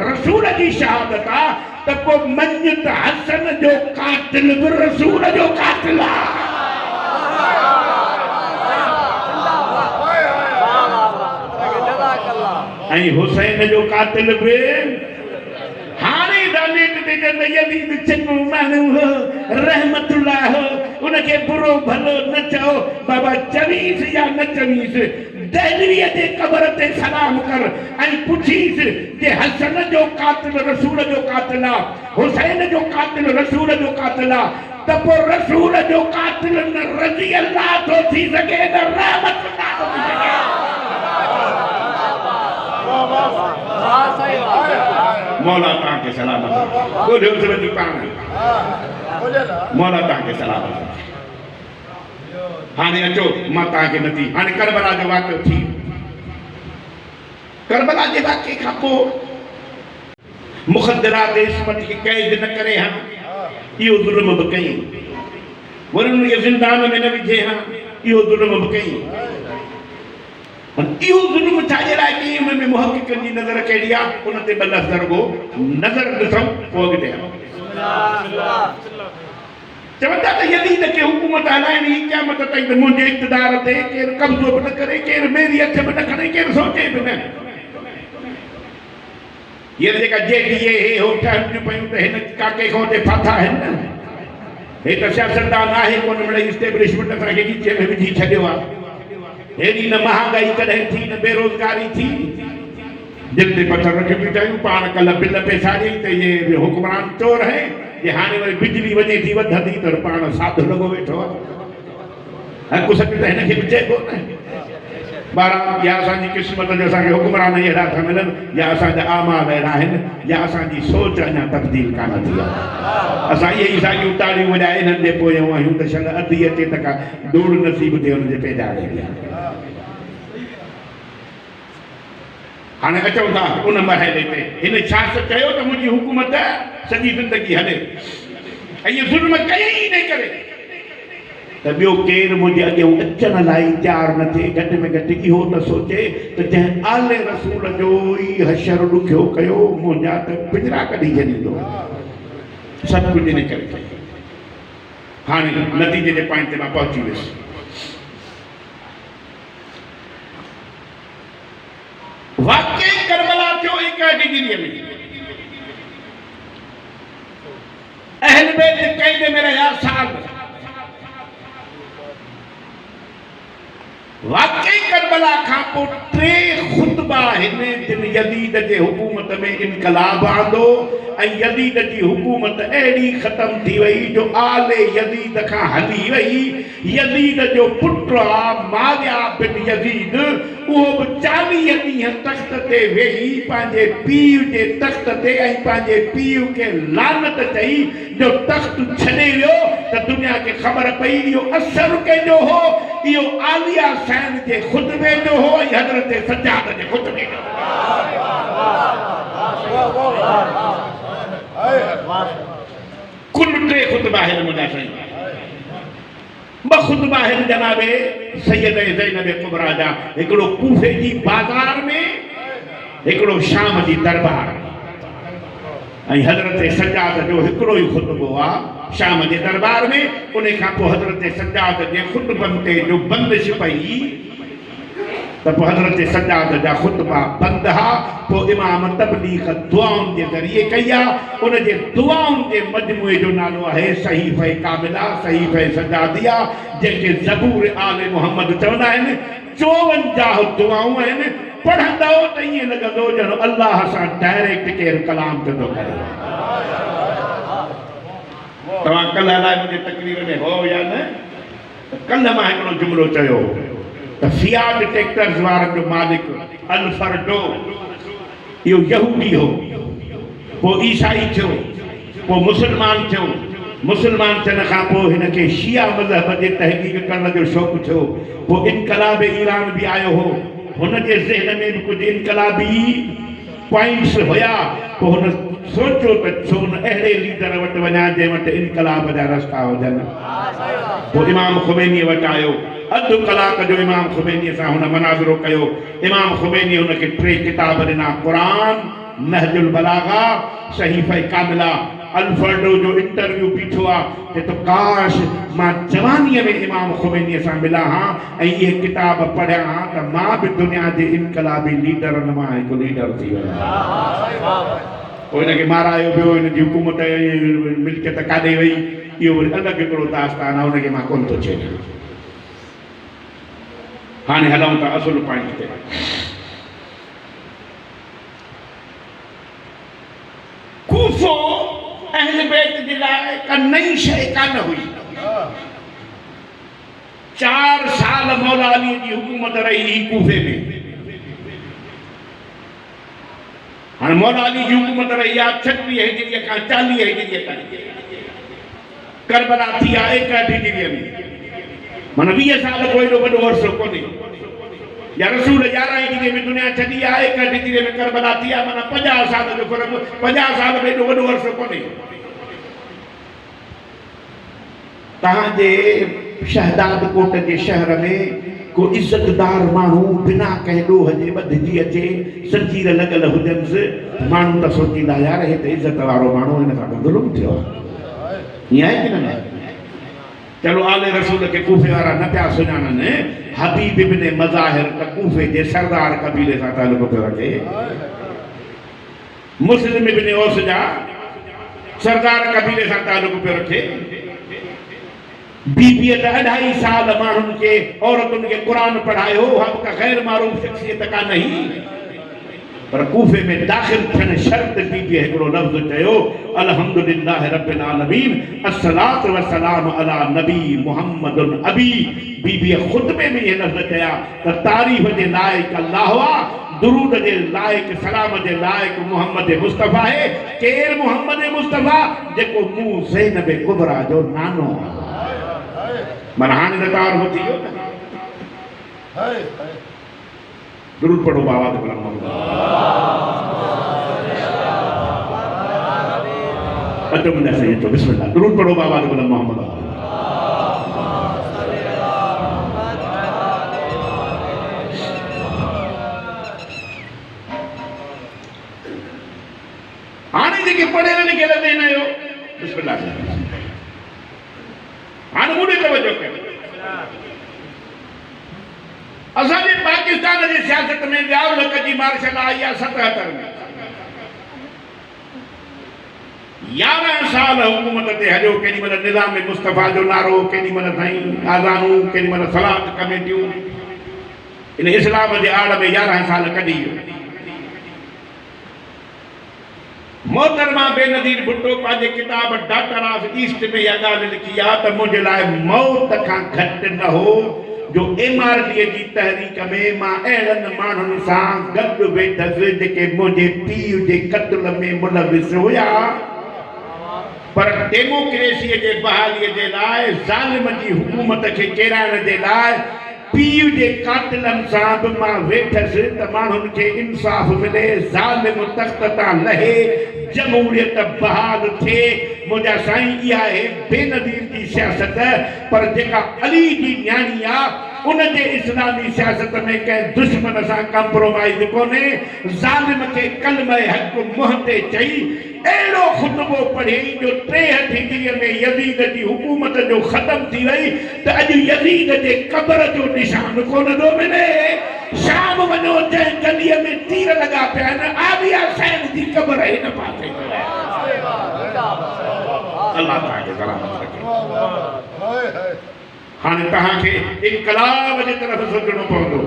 रसूल जी शहादत आहे त पोइ मञ त हसन जो कातिल बि रसूल जो कातिल आहे ऐं हुसैन जो कातिल बि हाणे नेट ते यज़ीद चङो माण्हू हो रहमतुल्लाह हो उनखे बुरो भलो न चओ बाबा चवीस या न चवीस दहलवीअ जे क़बर ते सलाम कर ऐं पुछीस जे हसन जो कातिल रसूल जो कातिल आहे हुसैन जो कातिल रसूल जो कातिल आहे त पोइ रसूल जो कातिल न रज़ी अल्लाह थो थी सघे न रहमतुल्लाह थो थी सघे मौला तव्हांखे सलामत ॻोल्हियो सिरजी पाण मौला तव्हांखे सलामत हाणे अचो मां तव्हांखे नथी हाणे करबला जो वाक़ियो थी करबला जे वाक़े खां पोइ मुख़दरात इस्मत खे क़ैद न करे हा इहो ज़ुल्म बि कई वरी उनखे ज़िंदान में न विझे हा इहो ज़ुल्म बि कई इहो ज़ुल्म छाजे लाइ कई उन में मुहक़क़िक़नि जी नज़र कहिड़ी आहे उन ते ॿ लफ़्ज़ रुॻो नज़र ॾिसूं पोइ अॻिते चवंदा त यज़ीद खे हुकूमत हलाइणी क़यामत ताईं त मुंहिंजे इक़्तिदार ते केरु कब्ज़ो बि न करे केरु मेरी हथ बि न खणे केरु सोचे बि न हींअर जेका जेडीए हे हो ठहनि पियूं त हिन काके खां ते फाथा आहिनि न हे त सियासतदान आहे कोन मिड़ई इस्टेब्लिशमेंट असांखे नीचे में विझी छॾियो आहे हेॾी न महांगाई कॾहिं थी न बेरोज़गारी थी दिल ते पथर रखी बीठायूं पाण कल्ह बिल पैसा ॾेई त इहे हुक्मरान चोर है जे हाणे वरी बिजली वञे थी वधंदी त पाण साधु लॻो वेठो आहे हक़ सच त हिनखे बि चइबो न ॿारहं या असांजी क़िस्मत जो असांखे हुक्मरान अहिड़ा था मिलनि या असांजा आमाल अहिड़ा आहिनि या असांजी सोच अञा तब्दील कान थी आहे असां इहे ई साॻियूं ताड़ियूं वॼाए हिननि जे पोयां आहियूं त शल अधी अचे त का धूड़ नसीब थिए हुनजे पेजाड़े में हाणे अचूं था उन मरहले ते हिन छा चयो त मुंहिंजी हुकूमत सॼी ज़िंदगी हले ऐं इहे ज़ुल्म कयई ई न करे त ॿियो केरु मुंहिंजे अॻियां अचण लाइ तयारु न थिए घटि में घटि इहो त सोचे त जंहिं आले रसूल जो ई हशर ॾुखियो कयो मुंहिंजा त पिंजरा कढी छॾींदो सभु कुझु इन करे हाणे नतीजे जे पॉइंट ते मां पहुची वियुसि वाकई करबला थियो हिकु डिग्रीअ में अहल बैत क़ैद में रहिया साल वाकई करबला खां पोइ टे ख़ुतबा हिन दिन यज़ीद जे हुकूमत में इनकलाब आंदो ऐं यज़ीद जी हुकूमत अहिड़ी ख़तम थी वई जो आले यज़ीद खां हली वई यज़ीद जो पुटु आहे माविया बिन यज़ीद उहो बि 40 ॾींहं तख़्त ते वेही पंहिंजे पीउ जे तख़्त ते ऐं पंहिंजे पीउ खे लानत चई जो तख़्त छॾे वियो त दुनिया खे ख़बर पई इहो असरु कंहिंजो हो इहो आलिया सैन जे ख़ुतबे जो हो ऐं हज़रत सज्जाद जे ख़ुतबे जो कुल टे ख़ुतबा आहिनि मुंहिंजा साईं ॿ ख़ुतबा आहिनि जनाबे सैयद ज़ैनब कुबरा जा हिकिड़ो कूफे जी बाज़ार में हिकिड़ो शाम जी दरबार ऐं हज़रत सज्जाद जो हिकिड़ो ई ख़ुतबो आहे शाम जे दरबार में उन खां पोइ हज़रत सज्जाद जे ख़ुतबनि ते जो बंदिश पई तो हज़रत सज्जाद जा खुतबा बंद हा, पोइ इमाम तबलीग दुआउनि जे ज़रिए कई आहे। उन जे दुआउनि जे मजमूए जो नालो आहे सहीफ़े कामिला, सहीफ़े सज्जादिया, जंहिंखे ज़बूर आले मोहम्मद चवंदा आहिनि। 54 दुआऊं आहिनि। पढ़ंदो त ईअं लॻंदो ॼणो अल्लाह सां डायरेक्ट केरु कलाम थो करे। तव्हां कल्ह अलाए मुंहिंजे तकरीर में हो या न, कल्ह मां हिकिड़ो जुमिलो चयो त फियाट ट्रैक्टर्स वारनि जो मालिक अल्फर्डो इहो यहूदी हो, पोइ ईसाई थियो, पोइ मुस्लमान थियो। मुस्लमान थियण खां पोइ हिनखे शिया मज़हब जे तहक़ीक़ करण जो शौक़ु थियो। पोइ इनकलाब ईरान बि आयो हो, हुनजे ज़हन में बि कुझु इनकलाबी पॉइंट्स हुया। पोइ हुन सोचियो त छो न अहिड़े लीडर वटि वञा जंहिं वटि इनकलाब जा रस्ता हुजनि। पोइ इमाम ख़ुमैनी वटि आयो। अधु कलाक जो इमाम ख़ुमैनी सां हुन मनाज़रो कयो। इमाम ख़ुमैनी हुनखे 3 किताब ॾिना, क़ुरान, नहजुल बलागा, सहीफ़े कामिला। अल्फर्डो जो इंटरव्यू बीठो आहे त काश मां जवानीअ में इमाम ख़ुमैनी सां मिला हां ऐं इहे किताब पढ़िया हां त मां बि दुनिया जे इनकलाबी लीडरनि मां हिकु लीडर थी वञा। पोइ हिनखे मारायो वियो, हिनजी हुकूमत मिल्कियत काॾे वई, इहो वरी अलॻि हिकिड़ो दास्तान आहे, हुनखे मां कोन थो छेड़ियां। हाणे हलूं था असुल पॉइंट ते। कूफो अहल बैत जे लाइ का नई शइ कान हुई। 4 साल मौला अली जी हुकूमत रही कूफे में। हाँ मौला अली जी हुकूमत रही आहे 36 हिजरीअ खां 40 हिजरीअ ताईं। करबला थी आहे 61 हिजरीअ में, माना 20 साल कोई एॾो वॾो अरसो कोन्हे। या रसूल 11 हिजरीअ में दुनिया छॾी आहे, 61 हिजरीअ में करबला थी आहे, माना 50 साल जो फ़र्क़ु। 50 साल में एॾो वॾो अरसो कोन्हे। तव्हांजे शहदाद कोट जे शहर में को इज़तदार माण्हू बिना कंहिं ॾोह जे ॿधिजी अचे, संजीर लॻल हुजनिसि, माण्हू त सोचींदा यार हे त इज़त वारो माण्हू, हिन सां ज़ुल्म थियो आहे। ईअं आहे की न? चलो आले रसूल के कूफे वारा न पिया सुञाणनि। हबीब इब्न मज़ाहिर त कूफे जे सरदार कबीले सां तालुक़ पियो रखे। मुस्लिम इब्न औस जा सरदार कबीले सां तालुक़ पियो रखे। बीबीअ त 2.5 साल माण्हुनि खे औरतुनि खे क़ुरान पढ़ायो, हब का ग़ैर मारूफ़ शख़्सियत का नहीं। पर कूफे में दाख़िल थियण शर्त बीबीअ हिकिड़ो लफ़्ज़ चयो, अल्हम्दुलिल्लाह रब्बिल आलमीन अस्सलातु वस्सलामु अला नबी मुहम्मदुन अबी। बीबीअ ख़ुतबे में इहे लफ़्ज़ चया त तारीफ़ जे लाइक़ अल्लाह आहे, दुरूद जे लाइक़, सलाम जे लाइक़ मोहम्मद मुस्तफ़ा आहे। केरु मोहम्मद मुस्तफ़ा? जेको मूं ज़ैनब कुबरा जो नानो आहे। माना हाणे त तारीफ़ थी वियो न। दुरूद पढ़ो बाबा ते गुलाम मोहम्मद। अचो मुंहिंजा सही अचो, बिस्मिल्लाह। दुरूद पढ़ो बाबा ते गुलाम मोहम्मद। हाणे जेके पढ़ियल लिखियल आहिनि आहियो, बिस्मिल्लाह। हाणे मूं ॾे तवजो कयो। असांजे पाकिस्तान जी सियासत में 11 लख जी मार्शल आई आहे 77 में। 11 साल हुकूमत ते हलियो। केॾी महिल निज़ाम मुस्तफ़ा जो नारो, केॾी महिल साईं आज़ानूं, केॾी महिल सलात कमेटियूं। इन इस्लाम जे आड़ में 11 साल कढी वियो। मोहतरमा बेनज़ीर भुट्टो पंहिंजे किताब डॉक्टर ऑफ ईस्ट में इहा ॻाल्हि लिखी आहे त मुंहिंजे लाइ मौत खां घटि न हो जो MRD जी तहरीक में मां अहिड़नि माण्हुनि सां गॾु वेठसि जेके मुंहिंजे पीउ जे क़त्ल में मुलविस हुया। पर डेमोक्रेसीअ जे बहालीअ जे लाइ, ज़ालिम जी हुकूमत खे केराइण जे लाइ पीउ जे कातिलनि सां बि मां वेठसि त माण्हुनि खे इंसाफ़ मिले, ज़ालिम तख़्त तां लहे, जमहूरियत बहाल थिए। मुंहिंजा साईं इहा आहे बेनज़ीर जी सियासत। पर जेका अली जी न्याणी आहे उन जे इस्लामी सियासत में कंहिं दुश्मन सां कंप्रोमाइज़ कोन्हे। ज़ालिम खे कलमे हक़ मुंहं ते चई अहिड़ो ख़ुतबो पढ़ियईं जो 63 हिजरीअ में यज़ीद जी हुकूमत जो ख़त्म थी वई त अॼु यज़ीद जे क़ब्र जो निशान कोन थो मिले। शाम वञो जंहिं गलीअ में तीर लॻा पिया आहिनि आबिया सैन जी क़बर हिन पासे अल्लाह तव्हांखे सलामत रखे हाणे तव्हांखे इनकलाब जे तरफ़ सोचणो पवंदो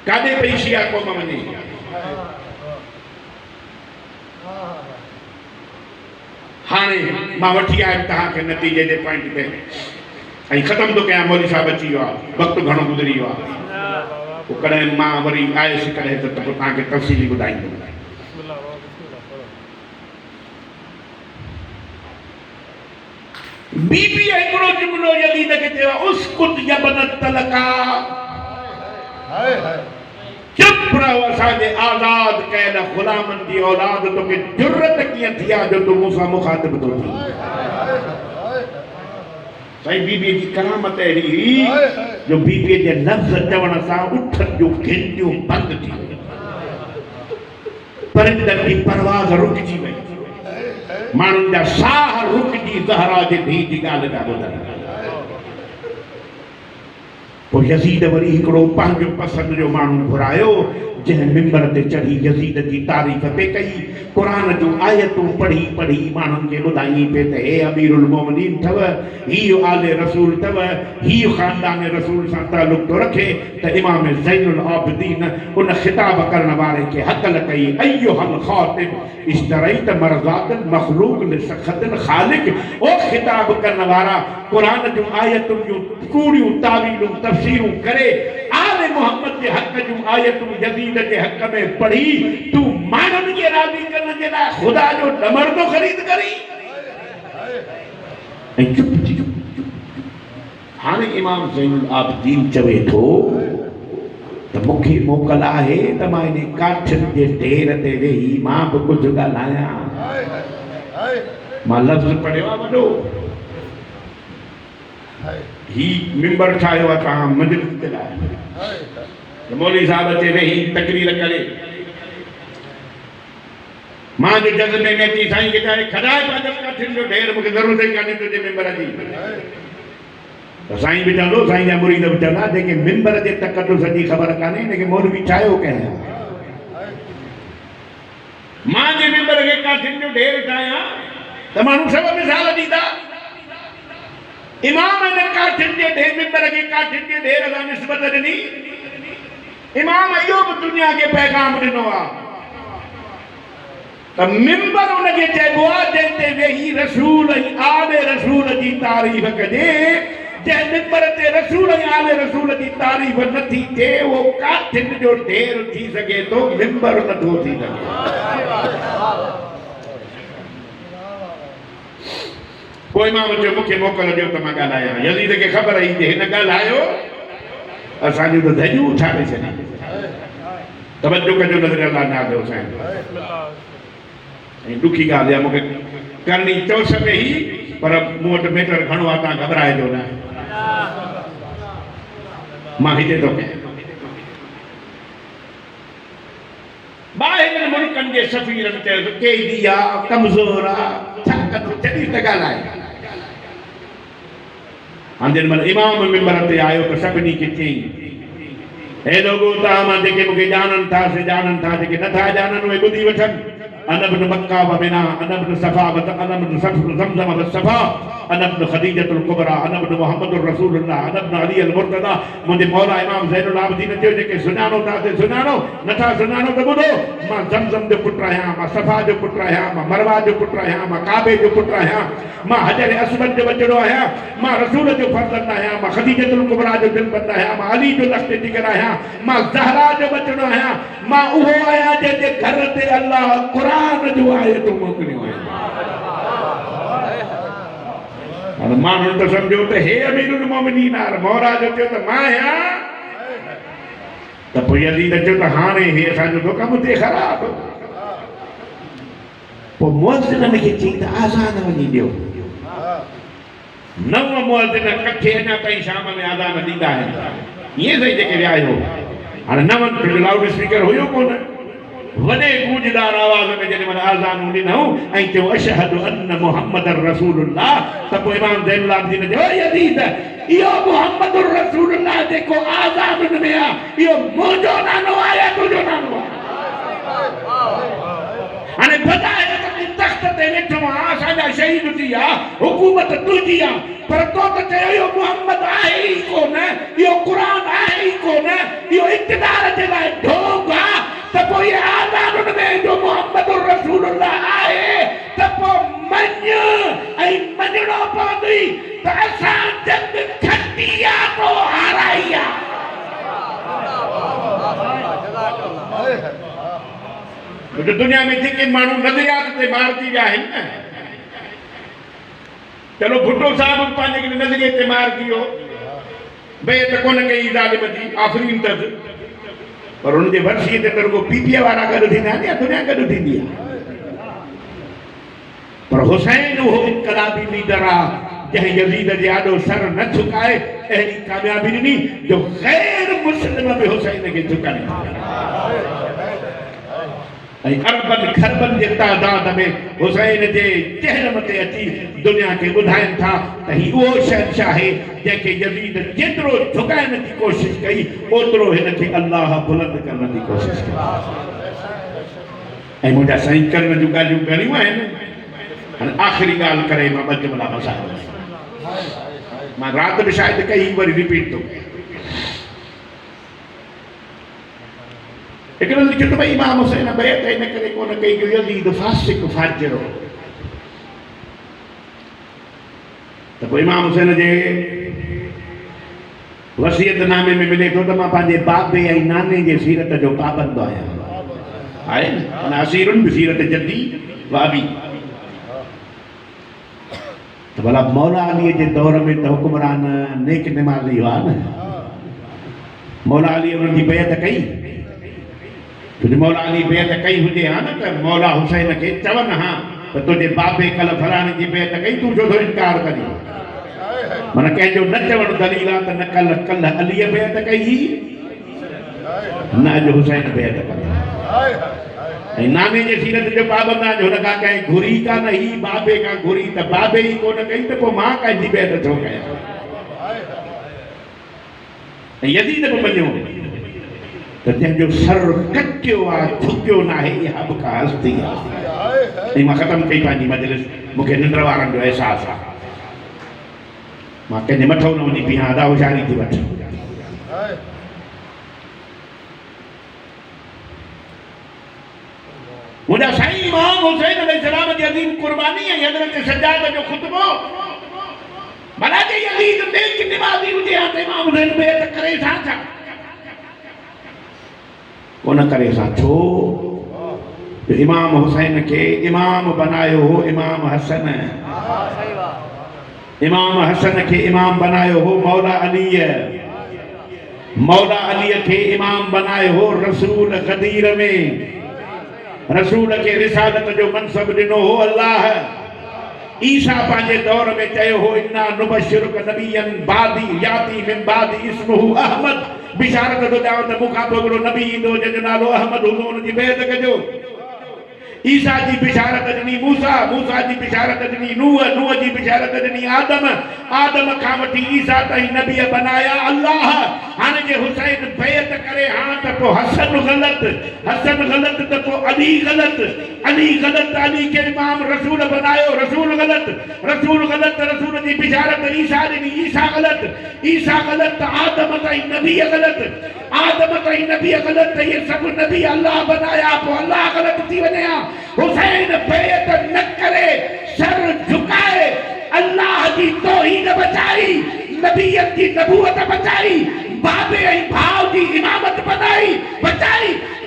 काॾे पई शिया क़ौम वञे हाणे मां वठी आयुमि तव्हांखे नतीजे जे पॉइंट ते ऐं ख़तमु थो कयां मौलवी साहिब अची वियो आहे वक़्तु घणो गुज़री वियो आहे पोइ कॾहिं मां वरी आयुसि कॾहिं त पोइ तव्हांखे तफ़सीली ॿुधाईंदुमि बीबी हिकिड़ो जुमिलो यज़ीद खे चयो उस्कुत यबनत तलका चुप रहो असांजे आज़ाद कयल ग़ुलामनि जी औलाद तोखे जुर्रत कीअं थी आहे जो तूं मूंसां मुखातिब थो थी साईं बीबीअ जी करामत अहिड़ी हुई जो बीबीअ जे लफ़्ज़ चवण सां उठनि जूं घिंटियूं बंदि थी वयूं परिंदनि जी परवाज़ रुकिजी वई माण्हुनि जा साह रुकिजी ज़हरा जे धीउ जी ॻाल्हि पिया ॿुधनि पोइ यज़ीद वरी हिकिड़ो पंहिंजो पसंदि जो माण्हू घुरायो जंहिं मिंबर ते चढ़ी यज़ीद जी तारीफ़ पे कई क़ुरान जूं आयतूं पढ़ी पढ़ी माण्हुनि खे ॿुधाई पे त हे अमीरुल मोमिनीन अथव हीउ आले रसूल अथव हीउ ख़ानदान रसूल सां तालुक़ थो रखे त इमाम ज़ैनुल आबिदीन उन ख़िताब करण वारे खे हक़ल कई अय्युहल ख़ातिब इश्तरैत मरज़ातन मख़लूक़ लिसख़तिन ख़ालिक़ ओ ख़िताब करण वारा क़ुरान जूं आयतुनि जूं कूड़ियूं तावीलूं तफ़सीरूं करे आले मोहम्मद जे हक़ जूं आयतूं यज़ीद जे हक़ में पढ़ी तूं माण्हुनि खे राज़ी करण जे लाइ ख़ुदा जो ॾमर थो ख़रीद करी ऐं चुप हाणे इमाम ज़ैनुल आबिदीन चवे थो त मूंखे मोकल आहे त मां इन काठियुनि जे ढेर ते वेही मां बि कुझु ॻाल्हायां मां लफ़्ज़ पढ़ियो आहे वॾो ही मिंबर ठाहियो आहे तव्हां मजलिस जे लाइ मौलवी साहिब अचे वेही तकरीर करे मां जो जज़्बे में अची साईं खे चए खड़ाए पंहिंजो काठियुनि जो ढेर मूंखे ज़रूरत ई कान्हे तुंहिंजे मिंबर जी त साईं बि चवंदो साईं जा मुरीद बि चवंदा जेके मिंबर जे तक़दुस जी ख़बर कान्हे हिनखे मौलवी ठाहियो कंहिं मां जे मिंबर खे काठियुनि जो ढेर ठाहियां त माण्हू सभु मिसाल ॾींदा इमाम इन काठियुनि जे ढेर मिंबर खे काठियुनि जे ढेर सां निस्बत ॾिनी इमाम इहो बि दुनिया खे पैगाम ॾिनो आहे त मिंबर उनखे चइबो आहे जंहिं ते वेही रसूल ऐं आले रसूल जी तारीफ़ कजे जंहिं मिंबर ते रसूल ऐं आले रसूल जी तारीफ़ नथी थिए उहो काठियुनि जो ढेर थी सघे थो मिंबर नथो थी सघे पोइ मां चयो मूंखे मोकल ॾियो त मां ॻाल्हायां यज़ीद खे ख़बर हुई जे हिन ॻाल्हायो असांजूं त धॼूं उछाले छॾी तवजो कजो नज़र अल्लाह नाज़ हुसैन ऐं ॾुखी ॻाल्हि आहे मूंखे करणी चोस में ई पर मूं वटि मीटर घणो आहे तव्हां घबराइजो न मां हिते थो कयां ॿाहिरि मुल्कनि जे सफ़ीरनि चयो कैदी आहे कमज़ोर आहे छा कंदो जॾहिं त ॻाल्हाए हाणे जेॾी महिल इमाम मिंबर ते आयो त सभिनी खे चयईं हे लोगो तव्हां मां जेके मूंखे ॼाणनि था से ॼाणनि था जेके नथा ॼाणनि उहे ॿुधी वठनि अना इब्न मक्का व मिना अना इब्न सफ़ा व अना इब्न ज़मज़म व सफ़ा अना इब्न ख़दीजतुल कुबरा अना इब्न मुहम्मदुर रसूलुल्लाह अना इब्न अली अल मुर्तज़ा मुंहिंजे मौला इमाम ज़ैनुल आबिदीन चयो जेके सुञाणो था से सुञाणो नथा सुञाणो त ॿुधो मां ज़मज़म जो पुटु आहियां मां सफ़ा जो पुटु आहियां मां मरवा जो पुटु आहियां मां काबे जो पुटु आहियां मां हजर असवद जो बचड़ो आहियां मां रसूल जो फर्ज़ंद आहियां मां ख़दीजतुल कुबरा जो दिलबंद आहियां मां अली जो लख़्त जिगर आहियां मां ज़हरा जो बचड़ो आहियां मां उहो आहियां जंहिंजे घर ते अल्लाह क़ुरान जो आयतूं मोकिलियूं आहिनि हाणे माण्हुनि त सम्झो त हे अमीरुल मोमिनीन मौला जो चयो त मां आहियां त पोइ यज़ीद चयो त हाणे हे असांजो तो कमु थिए ख़राबु पोइ मुअज़्ज़िननि खे चई त आज़ान वञी ॾियो 9 मुअज़्ज़िन कठे अञा ताईं शाम में आज़ान ॾींदा आहिनि ईअं सही जेके विया आहियो हाणे 9 लाउड स्पीकर हुयो कोन वॾे गूंजदार आवाज़ में जॾहिं मां आज़ान ॾिनऊं ऐं चयो अशहदु अन्न मुहम्मदर रसूलुल्लाह, त पोइ इमाम ज़ैनुल आबिदीन चयो यज़ीद इहो मुहम्मदुर रसूलुल्लाह जेको आज़ान में आहे इहो मुंहिंजो नालो आहे या तुंहिंजो नालो आहे? हाणे बधाए तख़्त ते वेठो आहियां, असांजा शहीद थी विया, हुकूमत तुंहिंजी आहे, पर तो त चयो इहो मुहम्मद आहे ई कोन, इहो क़ुर आहे ई कोन, इहो इक़्तिदार जे लाइ ढोंग आहे, त पोइ इहे आज़ानुन में जो मुहम्मदुर रसूलुल्लाह आहे त पोइ मञ ऐं मञणो पवंदई त असां जंग खटी आहे पोइ हाराई आहे। दुनिया में जेके माण्हू नज़रियात ते मारजी विया आहिनि न, चलो भुट्टो साहब पंहिंजे नज़रिए ते मारजी वियो, बेत कोन कई ज़ालिम जी, आफ़रीन अथसि, पर हुनजे वर्सीअ ते रुॻो पीपीए वारा गॾु थींदा आहिनि या दुनिया गॾु थींदी आहे? पर हुसैन उहो इनक़लाबी लीडर आहे जंहिं यज़ीद जे आॾो सर न झुकाए अहिड़ी कामयाबी ॾिनी जो ग़ैर मुस्लिम बि हुसैन खे झुकाइनि ऐं अरबनि खरबनि जे तादाद में हुसैन जे चेहरम ते अची दुनिया खे ॿुधाइनि था त ही उहो शहंशाह आहे जंहिंखे यज़ीद जेतिरो झुकाइण जी कोशिशि कई ओतिरो हिन खे अल्लाह बुलंद करण जी कोशिशि कई। ऐं मुंहिंजा साईं करण जूं ॻाल्हियूं घणियूं आहिनि। हाणे आख़िरी ॻाल्हि करे मां ॿ जुमिला मसाइल मां राति बि शायदि कई, वरी रिपीट थो कयां। हिकिड़ो लिखियो त भई इमाम हुसैन बैत इन करे कोन कई जो यज़ीद फासिक फाजिर हो, त पोइ इमाम हुसैन जे वसीयतनामे में मिले थो त मां पंहिंजे बाबे ऐं नाने जे सीरत जो पाबंद आहियां। आहे न असीरुन बि सीरत जदी वाबी। त भला मौला अलीअ जे दौर में त हुकुमरान नेक निमाज़ी हुआ न, मौला अली उन्हनि जी बैत कई, तुझे मौला अली बैत कई हुजे हा न त मौला हुसैन खे चवनि हा त तुंहिंजे बाबे कल फलाणे जी बैत कई, तूं छो थो इनकार करी? माना कंहिंजो न चवणु दलील आहे त न कल अलीअ बैत कई न अॼु हुसैन बैत कई। ऐं नाने जे सीरत जो पाबंद आहे जो हुन खां कंहिं घुरी कान, ही बाबे खां घुरी त बाबे ई कोन कई त पोइ मां कंहिंजी बैत छो कयां? ऐं यज़ीद बि मञियो त जंहिंजो सर कटियो आहे झुकियो न आहे, इहा बि का हस्ती आहे। ऐं मां ख़तमु कई पंहिंजी मजलिस, मूंखे निंड वारनि जो अहसासु आहे, मां कंहिंजे मथां न वञी बीहां, अदा होशियारी थी वठ। मुंहिंजा साईं इमाम हुसैन अलैहिस्सलाम जी अज़ीम कुर्बानी ऐं हज़रत सज्जाद जो ख़ुतबो, भला जे यज़ीद नेक निमाज़ी हुजे हा त इमाम हुसैन बैत करे छा कोन करे सा? छो इमाम हुसैन के इमाम बनायो हो इमाम हसन, इमाम हसन के इमाम बनायो हो मौला अली, मौला अली के इमाम बनायो हो रसूल गदीर में, रसूल के रिसालत जो मनसब ॾिनो हो अल्लाह। ईसा पंहिंजे दौर में चयो हो इन्ना नुबशिरुक नबियन बादी याती मिन बादी इस्मुहु अहमद, बिशारत थो ॾियां त मूंखां पोइ हिकिड़ो नबी ईंदो जंहिंजो नालो अहमद हूंदो, हुनजी बैत कजो। ईसा जी बिशारत ॾिनी मूसा, मूसा जी बिशारत ॾिनी नूह, नूह जी बिशारत ॾिनी आदम, आदम खां वठी ईसा ताईं नबीअ बनाया अल्लाह। हाणे जे हुसैन बैत करे हा त पोइ हसन ग़लति, हसन ग़लति त पोइ अली ग़लति, अली ग़लति अली खे इमाम रसूल बनायो, रसूल ग़लति, रसूल ग़लति रसूल जी बिशारत ईसा ॾिनी, ईसा ग़लति, ईसा ग़लति आदम ताईं नबीअ ग़लति, आदम ताईं नबीअ ग़लति, इहे सभु नबी अल्लाह बनाया, पोइ अल्लाह ग़लति थी वञे हा। हुसैन बैत न करे सर झुकाए अल्लाह जी तौहीद बचाई, नबीयत जी नबूवत बचाई, बाबे ऐं भाउ जी इमामत बचाई,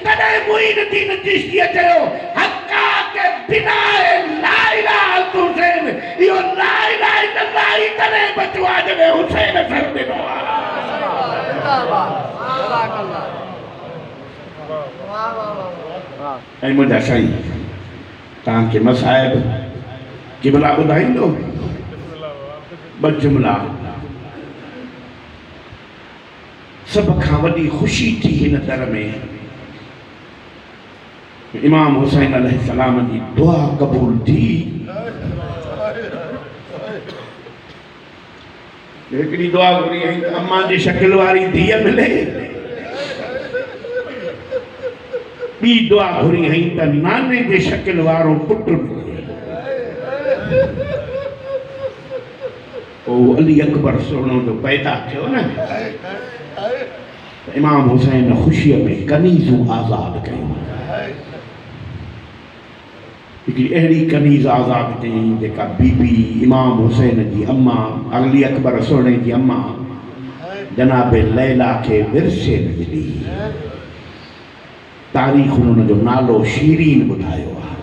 तॾहिं मुईनुद्दीन चिश्तीअ चयो हक़ा के बिना ला इलाहा इल्ला हुसैन, इहो ला इलाहा इल्लल्लाह ई तॾहिं बचो आहे जॾहिं हुसैन सर ॾिनो आहे। ऐं मुंहिंजा साईं तव्हांखे मसाइब क़िबला ॿुधाईंदो ॿ जुमिला। सभ खां वॾी ख़ुशी थी हिन दर में इमाम हुसैन अलैहिस्सलाम जी दुआ कबूल थी। हिकिड़ी दुआ घुरी आई त अम्मा जी शक्ल वारी धीअ मिले, ॿी दुआ घुरी आई त नाने जे शक्ल वारो पुट मिले। ओ अली अकबर सोनो जो पैदा थियो न, इमाम हुसैन ख़ुशीअ में कनीज़ूं आज़ाद कयूं। हिकिड़ी अहिड़ी कनीज़ आज़ाद कयईं जेका बीबी इमाम हुसैन जी अम्मा अली अकबर सोने जी अम्मा जनाब लैला खे विरसे में मिली। तारीख़ हुन जो नालो शीरीन ॿुधायो आहे।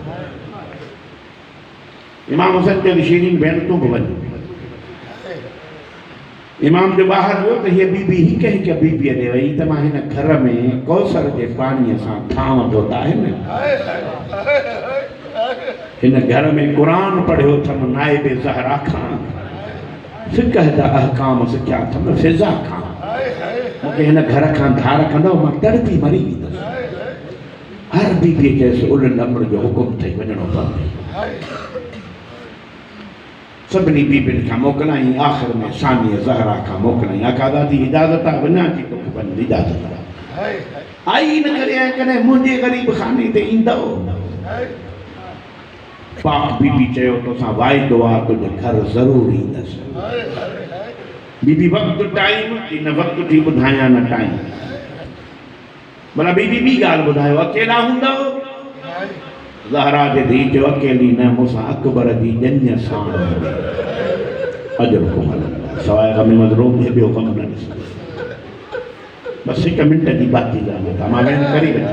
इमाम हुसैन चयो शीरीन भेण तूं बि वञ। इमाम जो ॿाहिरि वियो त हीअ बीबी हिकु हिकु बीबीअ ॾे वई त मां हिन घर में कौसर जे पाणीअ सां थांव धोता आहिनि, हिन घर में क़ुरान पढ़ियो अथमि नाइब ज़हरा खां, फ़िक़ह जा अहकाम सिखिया अथमि फिज़ा खां। मूंखे हिन घर खां धार कंदो मां तड़पी मरी वेंदुसि। हर बीबीअ चयसि उल अमर जो हुकुम थी वञिणो पवंदो। सभिनी बीबियुनि खां मोकिलाईं, आख़िर में सानीअ ज़हरा खां मोकिलाईं। आका दादी इजाज़त आहे वञा थी, तोखे वञ इजाज़त आहे। आई न करे ऐं कॾहिं मुंहिंजे ग़रीब खाने ते ईंदव। पाक बीबी चयो तोसां वाइदो आहे तुंहिंजे घर ज़रूरु ईंदसि। बीबी वक़्तु टाइम इन वक़्तु थी ॿुधायां न टाइम। भला बीबी ॿी ॻाल्हि ॿुधायो, अकेला हूंदव? ज़हरा जे धीउ चयो अकेली न, मूंसां अकबर जी ॼञ सां अजर कुमल सवाइ ग़म मज़लूम खे ॿियो कमु न ॾिसो। बसि हिकु मिंट जी बाती ॻाल्हि आहे, मां वेंदुमि करी वञी।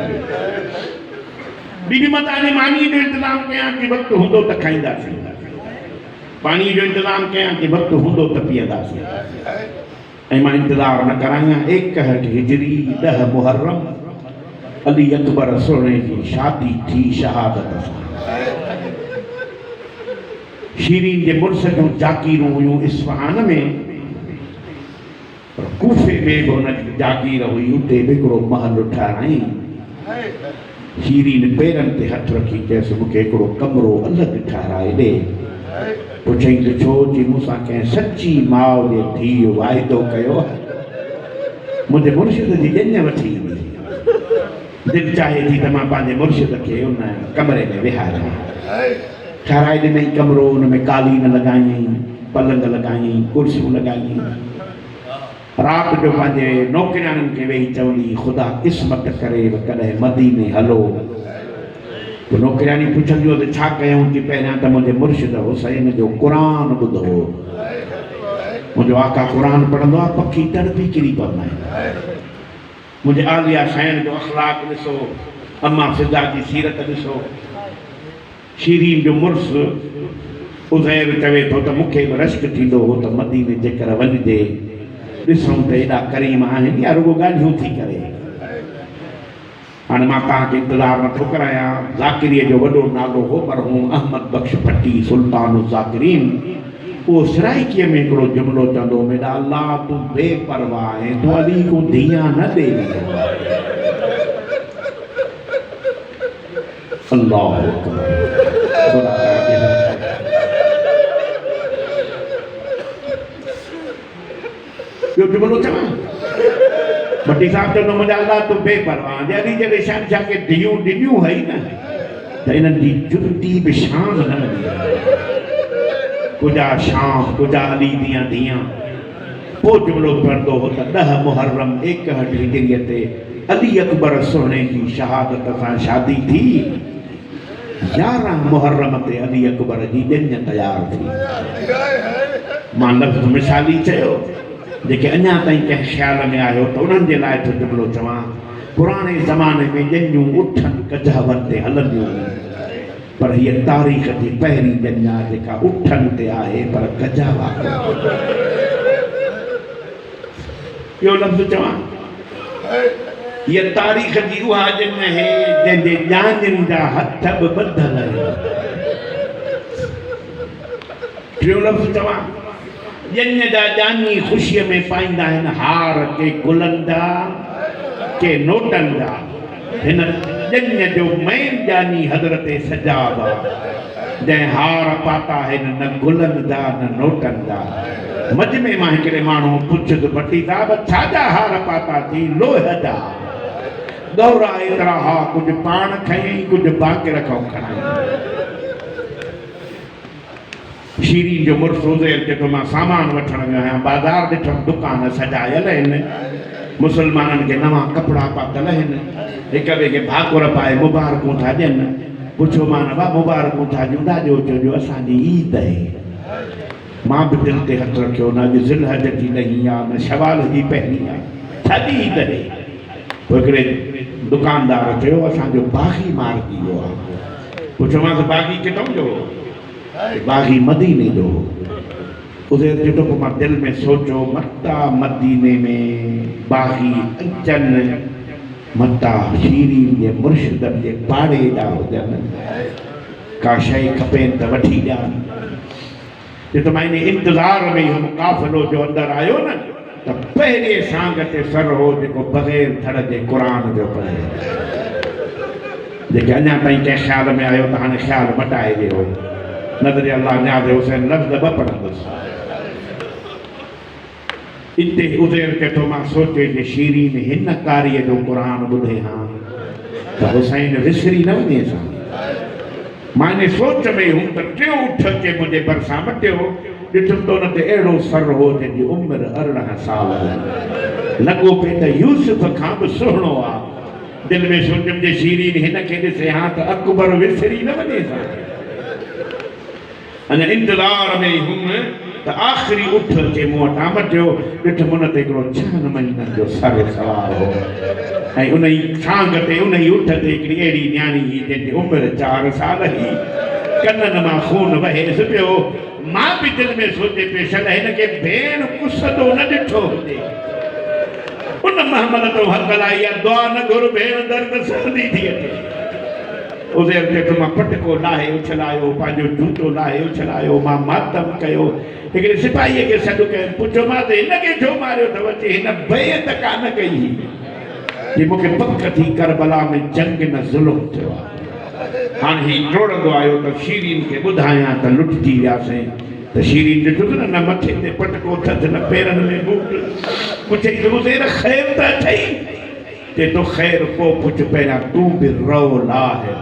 बीबी मां तव्हांजी मानीअ जो इंतज़ाम कयां थी, वक़्तु हूंदो त खाईंदासीं, पाणीअ जो इंतज़ाम कयां थी, वक़्तु हूंदो त पीअंदासीं। ऐं मां इंतज़ारु न करायां। 61 हिजरी 10 मुहर्रम अली अकबर सोने जी शादी थी शहादत सां। शीरीन जे मुड़ुस जूं जाकीरूं हुयूं इस्फहान में, पर कूफे में बि हुनजी जागीर हुई, उते बि हिकिड़ो महल ठाराईं। शीरीन पेरनि ते हथु रखी चयसि मूंखे हिकिड़ो कमिरो अलॻि ठाराए ॾे। पुछईं त छो? चई मूंसां कंहिं सची माउ जे धीउ वाइदो कयो, मुंहिंजे मुर्शिद जी ॼञ वठी ईंदी। दिलि चाहे थी त मां पंहिंजे मुर्शिद खे उन कमरे में विहारियां। ठाराए ॾिनई कमिरो, हुन में कालीन लॻाईं, पलंग लॻाईं, कुर्सियूं लॻाईं। राति जो पंहिंजे नौकिराणियुनि खे वेही चवंदी ख़ुदा क़िस्मत करे कॾहिं मदीने हलो। पोइ नौकिराणी पुछंदियूं त छा कयूं? कि पहिरियां त मुंहिंजे मुर्शिद हुसैन जो क़ुरान ॿुधो। मुंहिंजो आका क़ुरान पढ़ंदो आहे, पखी तड़पी किरी पवंदा आहिनि। मुंहिंजे आलिया शैन जो अख़लाक ॾिसो, अम्मा फिज़ा जी सीरत ॾिसो। शीरीन जो मुड़ुसु उज़ैर चवे थो त मूंखे बि रश्क थींदो हो त मदीने जेकर वञिजे, ॾिसूं त एॾा करीम आहिनि या रुॻो ॻाल्हियूं थी करे। हाणे मां तव्हांखे इंतज़ारु नथो करायां। ज़ाकिरीअ जो वॾो नालो हो मरहूम अहमद बख्श भट्टी सुल्तान ज़ाकिरीन। उहो सराइकीअ में हिकिड़ो जुमिलो चवंदो, मेरा अल्लाह तूं बेपरवाह आहे, तूं अली को धीअ न ॾे। अल्लाह ॿियो जुमिलो चवां? भट्टी साहब चवंदो मुंहिंजा अल्लाह तूं बेपरवाह। जॾहिं जॾहिं शहंशाह खे धीअरूं ॾिनियूं हुई न, त इन्हनि जी जुती बि शाम न लॻी। कुझा शाम कुझा अली दियां धीअ। पोइ जुमिलो पढ़ंदो हो त 10 मुहर्रम 61 हिजरीअ ते अली अकबर सोने जी शहादत सां शादी थी। 11 मुहर्रम ते अली अकबर जी ॼञ तयारु थी। मां लफ़्ज़ मिसाली चयो, जेके अञा ताईं कंहिं ख़्याल में आयो त उन्हनि जे लाइ थो जुमिलो चवां। पुराणे ज़माने में ॼञूं उठनि कजहवनि ते हलंदियूं, पर हीअ तारीख़ जी पहिरीं ॼञ आहे जेका उठनि ते आहे पर कजावा। ॿियो लफ़्ज़ चवां, हीअ तारीख़ जी उहा ॼञ आहे जंहिंजे ॼाणियुनि जा हथ बि ॿधल आहिनि। टियों लफ़्ज़ चवां, ॼञ जा ॼाणी ख़ुशीअ में पाईंदा आहिनि हार, के गुलनि जा के नोटनि जा। हिन जन्य जो मैन जानी हजरत सजाबा जै हार पाता है न गुलन दा न नोटन दा मजमे मां हिकिड़े माण्हू पुछत बटी साहब छाजा हार पाता थी लोह जा गौरा एतिरा हा कुझु पाण खयई कुझु बाक़ी रखऊं खणाई शीरीन जो मुड़ुस उज़ैर चए थो मां सामान वठण वियो आहियां बाज़ार ॾिठमि दुकान सजायल आहिनि मुसलमाननि खे नवां कपिड़ा पातल आहिनि हिक ॿिए खे भाकुर पाए मुबारकूं था ॾियनि पुछो मां न भाउ मुबारकूं था ॾियूं ॾाजो चइजो असांजी ईद आहे मां बि दिलि ते हथु रखियो न अॼु ज़िलहज जी ॾहीं आहे न शवाल जी पहिरीं आहे छाजी ईद आहे पोइ हिकिड़े दुकानदार चयो असांजो बाग़ी मारिजी वियो आहे पुछोमांसि बाग़ी किथां जो बाग़ी मदीने जो उज़ैर चए थो पोइ मां दिलि में सोचियो मता मदीने में बाग़ी अचनि मता शीरीन जे मुर्शिद जे पाड़े ॾा हुजनि का शइ खपेनि त वठी ॾियानि चए थो मां इन इंतज़ार में हुन काफ़िलो जो अंदरि आयो न त पहिरें सांग ते सर हो जेको बग़ैर धड़ जे क़ुर जो पढ़े जेके अञा ताईं कंहिं ख़्याल में आयो त हाणे ख़्यालु मटाए ॾियो नज़र अल्लाह न्याज़ हुसैन लफ़्ज़ ॿ पढ़ंदुसि इते उज़ैर चए थो मां सोचे जे शीरीन हिन कारीअ जो क़ुर ॿुधे हां त हुसैन विसरी न वञे सां मां इन सोच में हूं त टियों उठ अचे मुंहिंजे भरिसां मटियो ॾिठुमि त उन ते अहिड़ो सर हो जंहिंजी उमिरि 18 साल लॻो पिए त यूसुफ खां बि सुहिणो आहे दिलि में सोचियमि जे शीरीन हिन खे ॾिसे हां त अकबर विसरी न वञे सां अञा इंतज़ार में हुम त आख़िरी उठ अचे मूं वटां मटियो ॾिठुमि उन ते हिकिड़ो 6 महीननि जो सर सवार हो ऐं उन ई सांग ते उन ई उठ ते हिकिड़ी अहिड़ी न्याणी हुई जंहिंजी उमिरि 4 साल हुई कननि मां खून वहेसि पियो मां बि दिलि में सोचे पियो छॾ हिनखे भेण कुसंदो न ॾिठो हुजे उन महमल तो हक़ लाई आहे दुआ न घुर भेण दर्द सहंदी थी अचे उज़ैर चए थो मां पटको लाहे उछलायो पंहिंजो जूतो लाहे उछलायो मां मातम कयो हिकिड़े सिपाहीअ खे सॾु कयो पुछो मां त हिनखे छो मारियो अथव चए हिन बेत कान कई जे मूंखे पक थी करबला में जंग न ज़ुल्म थियो आहे हाणे ही टोड़ंदो आयो त शीरीन खे ॿुधायां त लुटिजी वियासीं त शीरीन ॾिठुसि न मथे ते पटको अथसि न पेरनि में बूट पुछे उज़ैर ख़ैर त अथई चए थो ख़ैर पोइ पुछ पहिरियां तूं बि रओ लाहे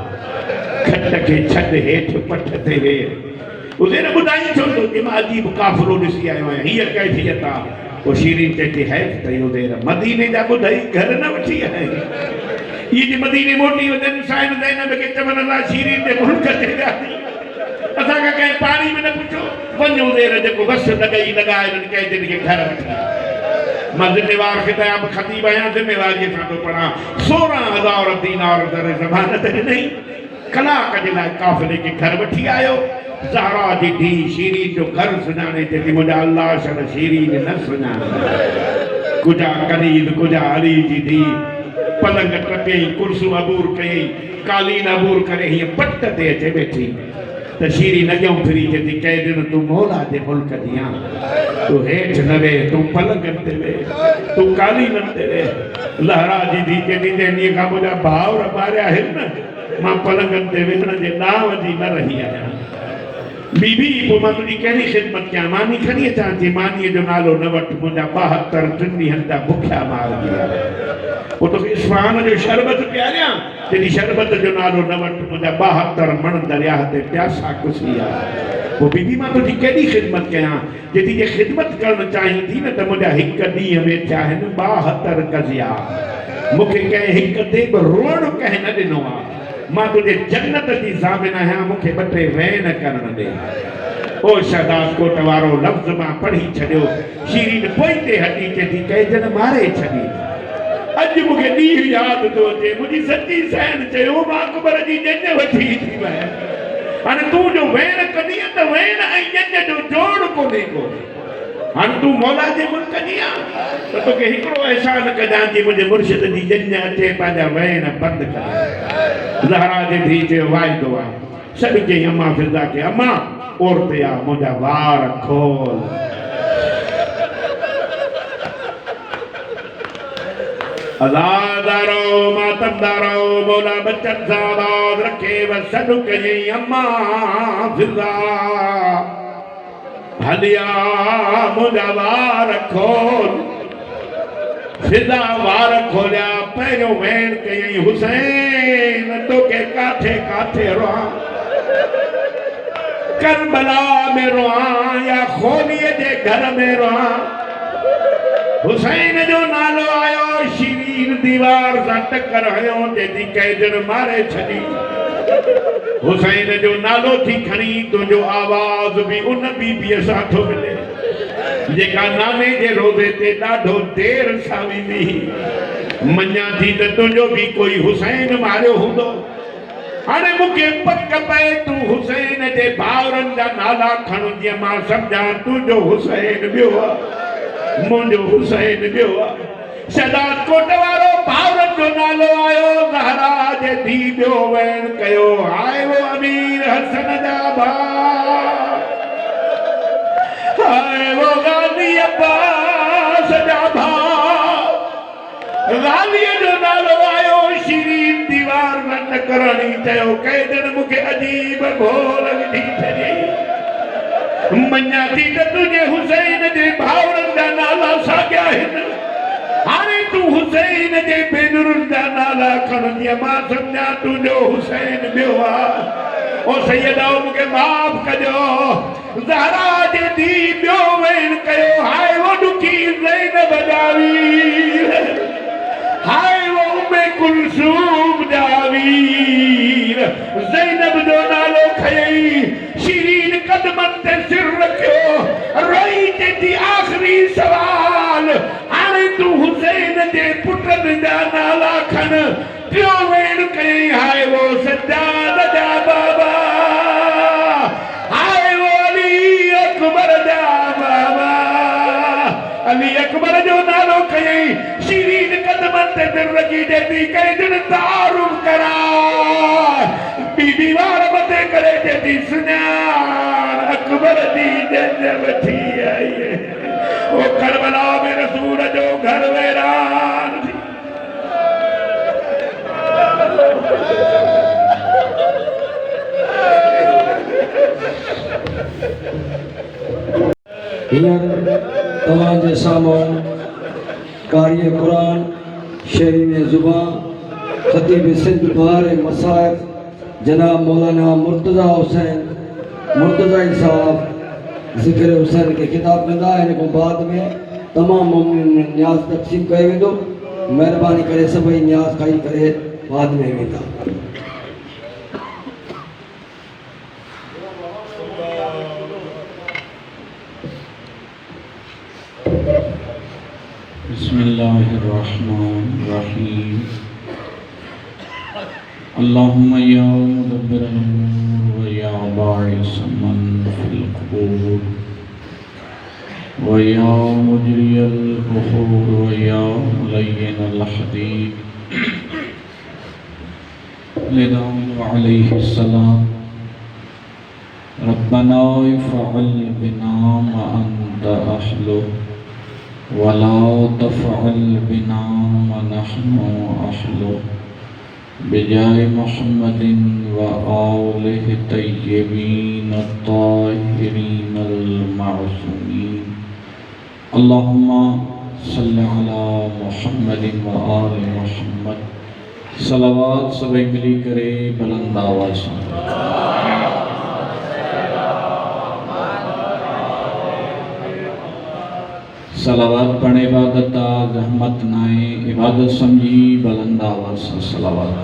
खट खे छॾ हेठि पठ ते वेह उज़ैर ॿुधाई छो थो कि मां अजीब काफ़िलो ॾिसी आयो आहियां हीअ कैफ़ियत आहे पोइ शीरीन चए थी हैफ़ अथई उज़ैर मदीने जा ॿुधई घर न वठी आहीं ये जी मदीने मोटी वजन साइन ज़ैनब के चमन ला शीरीन दे मुल्क ते जाती असा का कहे पानी में न पूछो वञो देर जेको वस लॻई लॻाए न कहे जिन के घर वठी मां ज़िम्मेवार ख़िताब ख़तीब आहियां ज़िम्मेवारीअ सां थो पढ़ां 16,000 दीनार दर ज़मानत ॾिनई कलाक जे लाइ काफ़िले खे घर वठी आयो ज़हरा जी धीउ शीरीन जो घर सुञाणे चए थी मुंहिंजा अल्लाह छॾ शीरीन न सुञाणे कुझा कलील कुझा अली जी धीउ पलंग टपियई कुर्सूं अबूर कयई कालीन अबूर करे हीअं पट ते अचे वेठी त शीरीन अॻियां फिरी चए थी कंहिं दिन तूं मौला जे मुल्क जी आहीं तूं हेठि न वेह तूं पलंगनि ते वेह तूं कालीननि ते वेह लहरा जी धीउ चए थी ॾींहं खां मुंहिंजा भाउर मारिया आहिनि न मां पलंगनि ते वेहण जे ॾांव जी न रही आहियां बीबी पोइ मां तुंहिंजी कहिड़ी ख़िदमत कयां मानी खणी अचां थी मानीअ जो नालो न वठि मुंहिंजा 72 टिनि ॾींहंनि जा बुखिया मार थी पोइ तोखे इस्फहान जो शरबत पियारियां जॾहिं शरबत जो नालो न वठि मुंहिंजा 72 मण दरिया ते प्यासा कुसी आहे पोइ बीबी मां तुंहिंजी केॾी ख़िदमत कयां जॾहिं जे ख़िदमत करणु चाहीं थी न त मुंहिंजा हिकु ॾींहं में थिया आहिनि 72 कज़िया मूंखे कंहिं हिक ते बि रोअणु कंहिं न ॾिनो आहे मां तुंहिंजे जन्नत जी ज़ामिन आहियां मूंखे 2 टे वैन करणु ॾे ओ शहदाद कोट वारो लफ़्ज़ मां पढ़ी छॾियो शीरीन पोइ ते हटी चए थी कंहिं जन मारे छॾी अॼु मूंखे ॾींहुं यादि थो अचे मुंहिंजी सची सहन चयो मां अकबर जी ॼञ वठी थी वञा हाणे तूं जो वैन कढी त वैन ऐं ॼञ जो जोड़ कोन्हे को हाणे तूं मौला जे मुल्क जी आहीं त तोखे हिकिड़ो अहसान कजां थी मुंहिंजे मुर्शिद जी ॼञ अचे पंहिंजा वैन बंदि कर ज़हरा जे धीउ चयो वाइदो आहे सभु चई अम्मा फिज़ा खे अम्मा औरत आहे मुंहिंजा वार खोल अज़ादारो मातमदारो मौला बच्चन साहब रखे व सदुक यही अम्मा फिजा हलिया मुझा वार खोल फिजा वार खोलिया पैरों वेण कयई हुसैन तो के काठे काठे रोआ करबला में रोआ या खोलिए जे घर में रोआ हुसैन जो नालो आयो शीरीन दीवार सां टक्कर हयो तेजी कैदन मारे छड़ी हुसैन जो नालो थी खणी तुझो आवाज भी उन बीबीअ सां थो मिले जेका नाने जे रोज़े ते ॾाढो देर सां वेंदी मञा थी त तुझो भी कोई हुसैन मारियो हूंदो हाणे मूंखे पक पए तूं हुसैन जे भाउरनि जा नाला खण जीअं मां सम्झां तुझो हुसैन ॿियो आहे मुझो हुसैन ॿियो आहे शहदाद कोट वारो भाउरनि जो नालो आयो ज़हरा जे धी ॿियो वैण कयो हाय वो अमीर हसन जा भाउ हाय वो गाज़ी अब्बास जा भाउ गाज़ीअ जो नालो आयो शीरीन दीवार न टकराणी चयो कैदन मूंखे अजीब घोल विधी छॾी मञा थी त तुझे हुसैन जे भाउरनि जा नाला साॻिया आहिनि हाणे तूं हुसैन जे भेनरुनि जा नाला खण जीअं मां सम्झां तुंहिंजो हुसैन ॿियो आहे ओ सैयदा मूंखे माफ़ कजो ज़हरा जे धी ॿियो वेण कयो हाय वो ॾुखी ज़ैनब जा वीर हाय वो उम्मे कुलसूम जा वीर ज़ैनब जो नालो खयई शीरीन कदमनि ते सिर रखियो रोई चेती आख़िरी सवाल हाणे तूं हुसैन जे पुटनि जा नाला खण टियों वेण कयई हाय वो सज्जाद जा बाबा हाय वो अली अकबर जा बाबा अली अकबर जो नालो खयई शीरीन कदमनि ते सिर रखी चेती कैदन तारुफ़ करा बीबी वार मथे करे चेती सुञाण अकबर दी जंज वठी आई ओ करबला में रसूल जो घर वैरान थी हींअर तव्हांजे साम्हूं कारी क़ुरान शेरीन ज़ुबान ख़तीब सिंध बहार मसाइब जनाब मौलाना मुर्तज़ा हुसैन मुर्तज़ाई साहब ज़िक्र हुसैन के खिताब कंदा हिन खां बाद में तमाम मोमिन में न्याज़ तक़सीम कयो वेंदो महिरबानी करे सभई न्याज़ खाई करे बाद में वेंदा बिस्मिल्लाहिर्रहमानिर्रहीम अल्लाहुम्मा या मुदब्बिरल उमूर व या बाइस मन फिल क़ुबूर व या मुजरियल बुहूर व या मुलय्यिनल हदीद लिदाऊद अलैहिस्सलाम रब्बना इफ़अल बिना मा अंत अहलु वला तफ़अल बिना मा नहनु अहलु बिजाय मुहम्मदिन व आलिहि तय्यबीन अत्ताहिरीन अल-मासूमीन अल्लाहुम्मा सल्लि अला मुहम्मदिन व आलि मुहम्मद सलावत सभी मिली करे बुलंद आवाज़ से सलावत पढ़े इबादत जहमत नाए इबादत समझी बुलंद आवाज़ से सलावत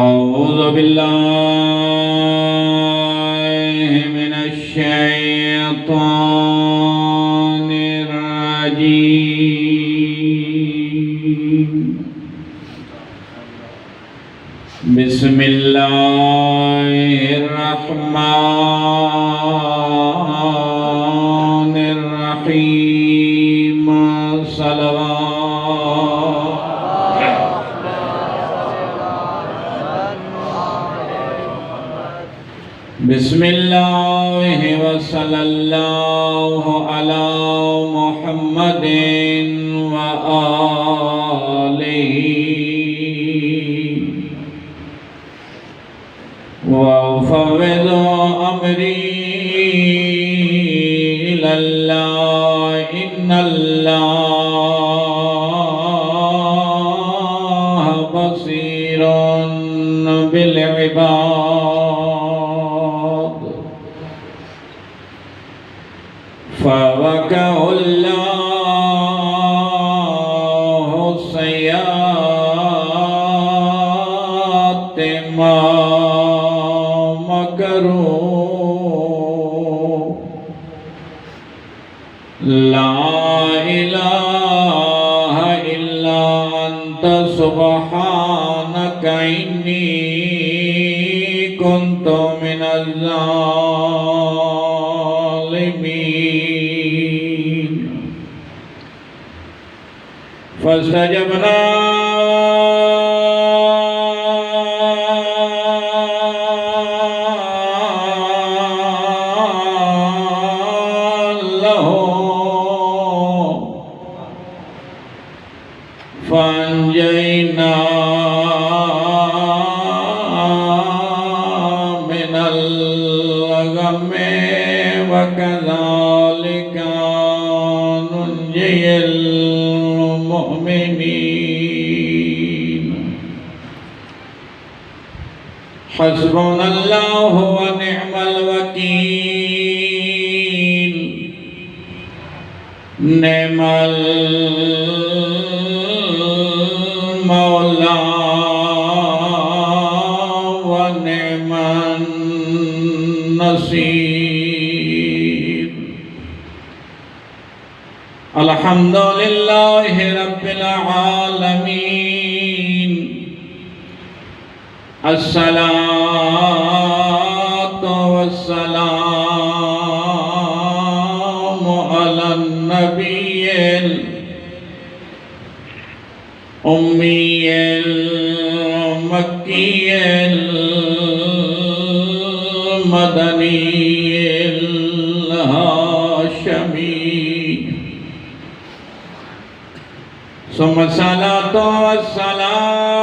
औज़ु बिल्लाहि मिनश शैतानिर रजीम बिस्मिल्लाहिर्रहमानिर्रहीम सलावत बिस्मिल्लाह व सल्लल्लाहु अला मुहम्मदिन व आलिही व फव्विज़ु अमरी इलल्लाह इन्नल्लाह बसीरुन बिल इबाद फवक़अहुल्लाहु सय्याति मा मकरू ला इलाहा इल्ला अंत सुब्हानक इन्नी कुन्तु मिनज़ ज़ालिमीन फस्तजबना फअंजयना मिनल गम्मे वकज़ालिका नुंजिल मुमिनीन हस्बुनल्लाहु व निअमल वकील निअमल मौला व निअमन नसीर अल्हम्दुलिल्लाहि रब्बिल आलमीन अस्सलातु वस्सलामु अलन नबिय्यिल उम्मिय्यिल मक्किय्यिल मदनिय्यिल हाशमी सुम्मा सलातु वस्सलामु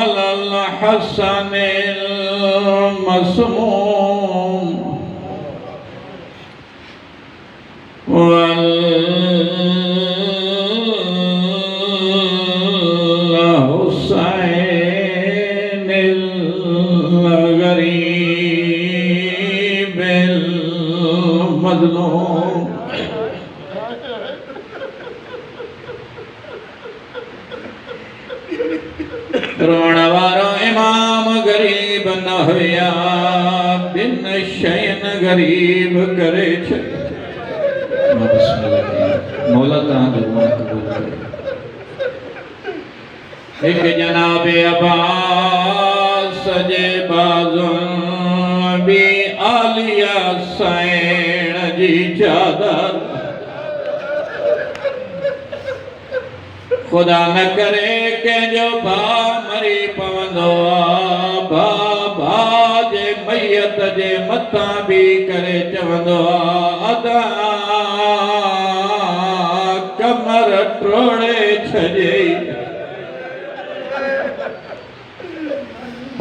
अलल हसनिल मसमूम वल हुसैनिल गरीबिल मज़लूम रोण वारो इमाम गरीब न हुया बिन शयन गरीब करे छे मौला तव्हांजो दुआ क़बूल करे एक जनाबे अब्बास जे बाज़ुन बि आलिया सैण जी चादर खुदा न करे कंहिंजो भाउ मरी पवंदो आहे भाउ जे मैयत जे मथां बि करे चवंदो आहे अदा कमर टोड़े छॾे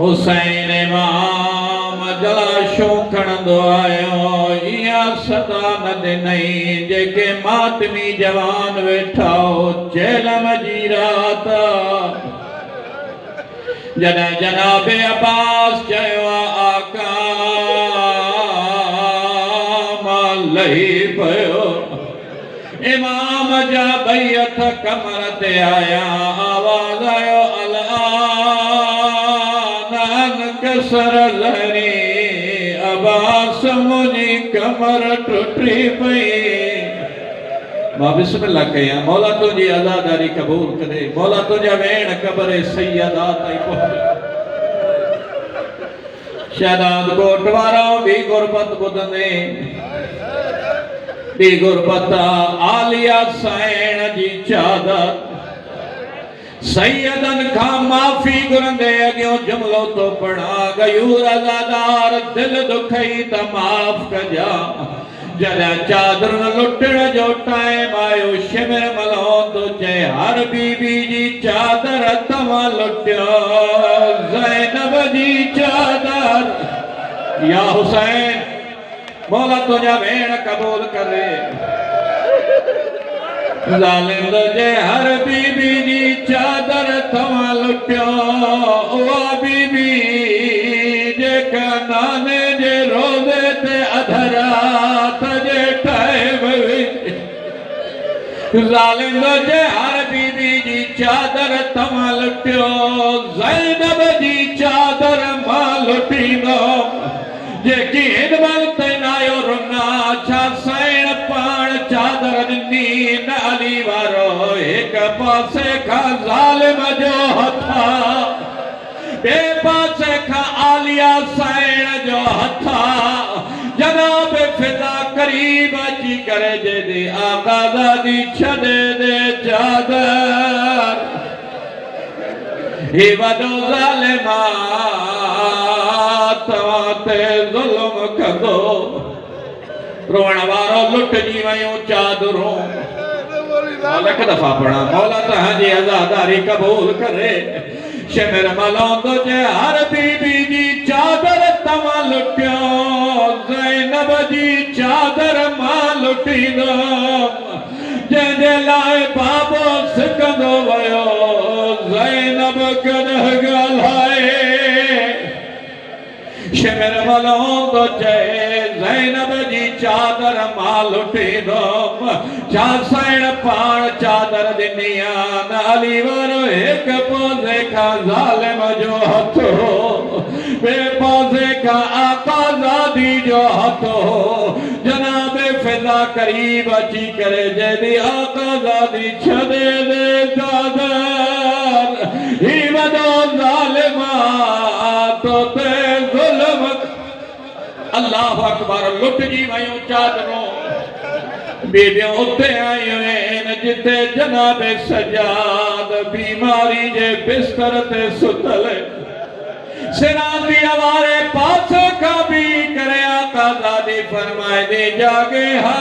हुसैन इमाम जलाशूं खणंदो आयो इहा सदा न ॾिनई जेके मातमी जवान वेठा हो जेलम जी रात जॾहिं जनाबे अब्बास चयो आका मां लही पियो इमाम जा ॿई हथ कमर ते आया आवाज़ आयो कसर लहरी अब्बास मुंहिंजी कमर टुटी पई मां बिस्मिल्लाह कयां मौला तुंहिंजी अज़ादारी क़बूल करे मौला तुंहिंजा वेण क़ब्र सैयदा ताईं पहुचे शहदाद कोट वारा भी गुरबत ॿुधंदे दी गुरबत आलिया साइण जी चादर सैयदन का माफी गुरंदे अगियो जुमलो तो पढ़ा गयूर अज़ादार दिल दुखई त माफ कजा जॾहिं चादर लुटण जो टाइम आयो शिमर मलो तो चे हर बीबी जी चादर तव्हां लुटियो ज़ैनब जी चादर या हुसैन मौला तुझा भेण कबूल करे ज़ालिम जे हर बीबी जी चादर तव्हां लुटियो उहा बीबी जेका नाने जे रोज़े ते अधु रात जे टाइम ज़ालिम जे हर बीबी जी चादर तव्हां लुटियो ज़ैनब जी चादर मां लुटींदुमि जेकी हिन महिल ताईं आयो रुना छा साइण पाण चादर ॾिनी न अली वारो हिक पासे खां ज़ालिम जो हथ ॿिए पासे खां आलिया साइण जो हथ जनाब फिदा करीब अची करे जेदी आज़ादी छॾे दे चादर ही वॾो ज़ालिम तव्हां ते ज़ुल्म कंदो रोअण वारो लुटजी वयूं चादरूं लख दफ़ा पढ़ा मौला तव्हांजी आज़ादारी कबूल करे शिमर मलौंदो जे हर बीबी जी चादर तव्हां लुटियो ज़ैनब जी चादर मां लुटींदुमि जंहिंजे लाइ बाबो सिकंदो वियो ज़ैनब कॾहिं ॻाल्हाए शिमर मलौंदो चए ज़ैनब जी चादर मां लुटींदुमि छा साइण पाण चादर ॾिनी न अली वारो हिक पासे खां ज़ालिम जो हथ हो ॿिए पासे खां आज़ादी जो हथ हो जनाब फिदा करीब अची करे जेदी आज़ादी छॾे दे चादर ही वॾो ज़ालिम तो ते अल्लाह अकबर लुटजी वयूं चादरूं बीबियूं उते आयूं आहिनि जिते जनाब सजाद बीमारी जे बिस्तर ते सुतल सिरांदी वारे पासे खां बि करे आज़ादी फरमाए दे जागे हा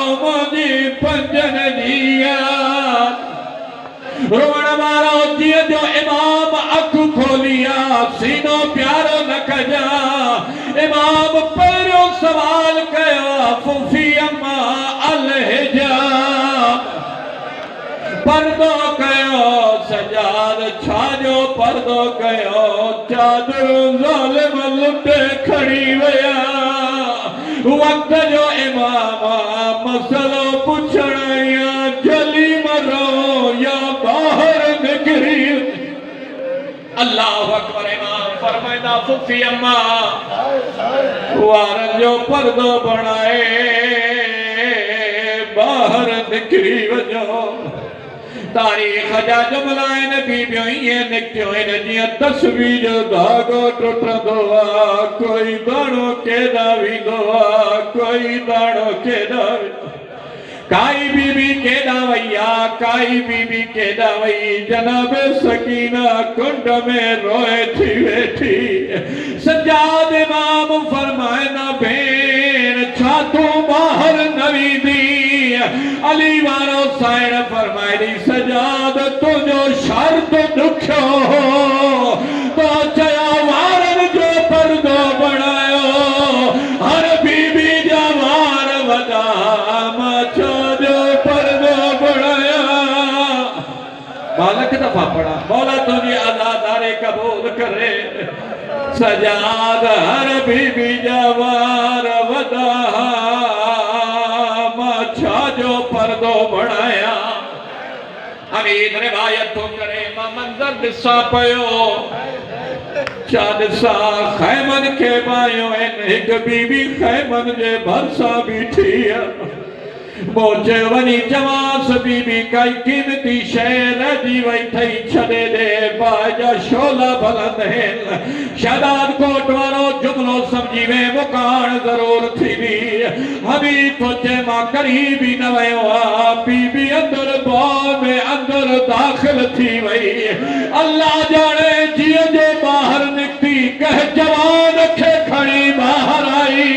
ओ मुंहिंजी पंजन जी याद रोअण वारो जीअं जो इमाम अखि खोलिया सीनो प्यारो न कजा इमाम पहिरियों सवाल कयो फुफी अम्मा अलहिजाब पर्दो कयो सजाद छाजो पर्दो कयो चादर ज़ालिम लुटे खड़ी विया वक्त जो इमाम मसलो पुछण या जली मरो या बाहर निकरी अल्लाह अकबर इमाम फरमाइंदा फुफी अम्मा वारनि जो पर्दो बणाए बाहर निकरी वञो तारीख़ जा जुमला आहिनि बीबियूं ईअं निकितियूं आहिनि जीअं तस्वीर जो धाॻो टुटंदो आहे कोई दाणो केॾां वेंदो आहे कोई दाणो केॾां काई बीबी केॾां वई आहे काई बीबी केॾां वई जनाब सकीना कुंड में रोए थी वेठी सजाद इमाम फरमाइना भेण छा तूं ॿाहिर न वेंदी अली वारो साइण फरमाइनी सजाद तुंहिंजो शर्त ॾुखियो हो तो चयो वारनि जो पर्दो बणायो हर बीबी जा वार वॾा मां छो जो पर्दो बणाया मालक दफ़ा पढ़ा मौला तुंहिंजी अदादारी कबूल करे सजाद हर बीबी जा वार वॾा जो पर्दो बणाया अमीर रिवायत तो करे मां मंज़र ॾिसां पियो छा ॾिसां खैमन खे बायो आहिनि हिकु बीबी खैमन जे भरिसां बीठी आहे मोचे वञी चवांसि बीबी काई क़ीमती शइ रहिजी वई थई छॾे ॾे बाहि जा शोला भलंद आहिनि शहदाद कोट वारो जुमिलो सम्झी में मुकान ज़रूर थींदी नबी तो चेमा करीबी न वयो बीबी अंदर दुआ में अंदर दाखिल थी वही अल्लाह जाने जिए जो बाहर निकती कह जवान खे खड़ी बाहर आई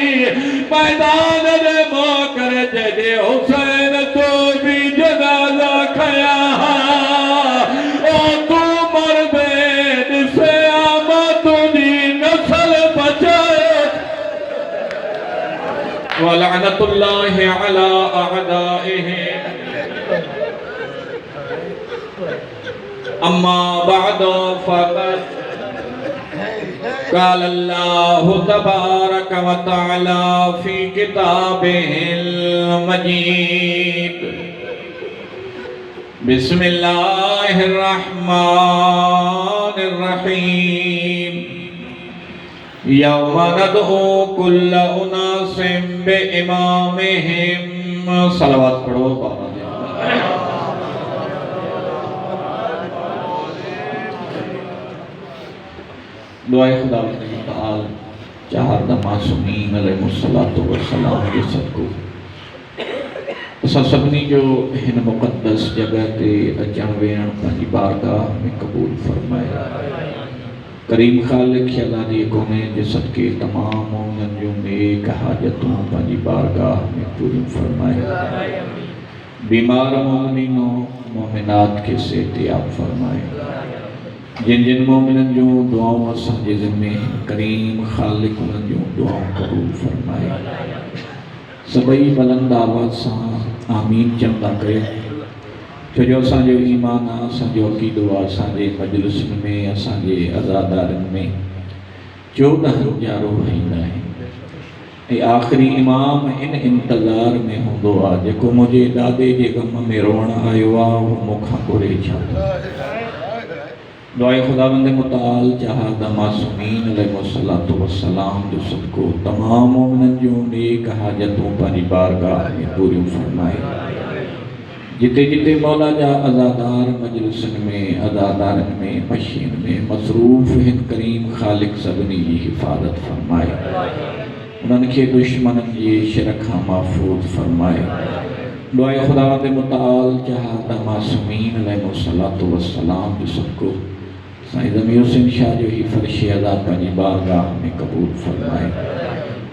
मैदान दे मोकर जे हुसैन तो भी जनाजा खया ओ तू मर दे से आमा तुझी नस्ल बचाए वलअनतुल्लाहि अला अअदाइहि अम्मा बअदु फक़द क़ाल अल्लाहु तबारक व तआला फी किताबिहिल मजीद बिस्मिल्लाहिर रहमानिर रहीम यौम नदउ कुल्ल उनासिम बिइमामिहिम सलावत पढ़ो दुआए खुदा ताल चार द मासूमीन अलैहिस्सलातु वस्सलाम के सदको असां सभिनी जो हिन मुक़द्दस जगह ते अचण वेहण पंहिंजी बारगाह में क़बूल फरमाए करीम खालिक अल्लाह जी कोने जे सदके तमाम मोमिनन जूं नेक हाजतूं पंहिंजी बारगाह में पूरी फरमाए बीमार मोमिनीनो मोमिनात के सेहतियाब फरमाए जिन जिन मोमिनन जूं दुआऊं असांजे ज़िम्मे करीम खालिक उन्हनि जूं दुआऊं क़बूल फरमाए सभई बुलंद आवाज़ सां आमीन चवंदा कयो छो जो असांजो ईमान आहे असांजो अक़ीदो आहे असांजे मजलिसुनि में असांजे अज़ादारनि में 14 जारो हईंदा आहिनि ऐं आख़िरी इमाम इन इंतज़ार में हूंदो आहे जेको मुंहिंजे दादे जे ग़म में रोअण आयो आहे उहो मूंखां घुरे छा दुआए खुदावंद मुताल जहाद मासूमीन अलैहिस्सलातु वस्सलाम जो सदको तमाम मोमिनन जूं नेक हाजतूं पंहिंजी बारगाह में पूरियूं फरमाए जिते जिते मौला जा अज़ादार मजलिसुनि में अज़ादारनि में मशीन में मसरूफ़ हिन करीम खालिक सभिनी जी हिफ़ाज़त फरमाए उन्हनि खे दुश्मननि जे शर खां महफ़ूज़ फरमाए दुआए खुदावंद मुताल जहाद मासूमीन अलैहिस्सलातु वस्सलाम जो सदको साईं ज़मीर हुसैन शाह जो ही फर्श अदा पंहिंजी बारगाह में क़बूल फरमाए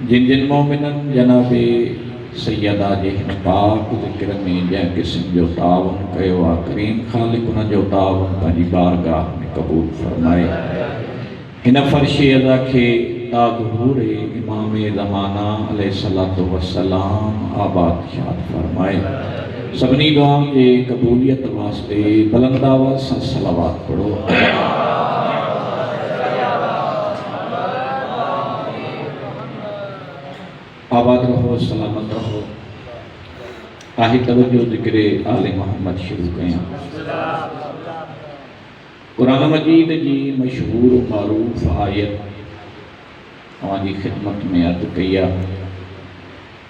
जिन जिन मोमिनन जनाबे सैयदा जे हिन पाक ज़िक्र में जंहिं क़िस्म जो तावन कयो आहे करीम खालिक उन जो तावन पंहिंजी बारगाह में क़बूल फरमाए हिन फर्श अदा खे ताज़हूर इमाम ज़माना अलैहिस्सलातु वस्सलाम आबाद शाद फरमाए सभिनी दुआउनि जे क़बूलियत वास्ते बुलंद आवाज़ सां सलावत पढ़ो आबाद रहो सलामत रहो आही तवज्जो ज़िक्र आले मोहम्मद शुरू कयां कुरान मजीद जी मशहूर मारूफ आयत अवां जी खिदमत में अर्ज़ कई आहे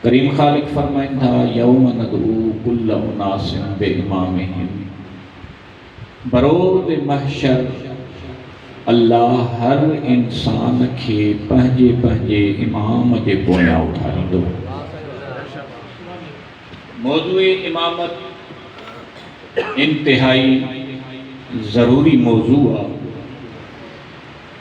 करीम खालिक फरमाइनि था यौम नदउ कुल्ल उनासिम बिइमामिहिम बरोज़ महशर अल्लाह हर इंसान खे पंहिंजे पंहिंजे इमाम जे पोयां उठाईंदो मौज़ूए इमामत इंतहाई ज़रूरी मौज़ू आहे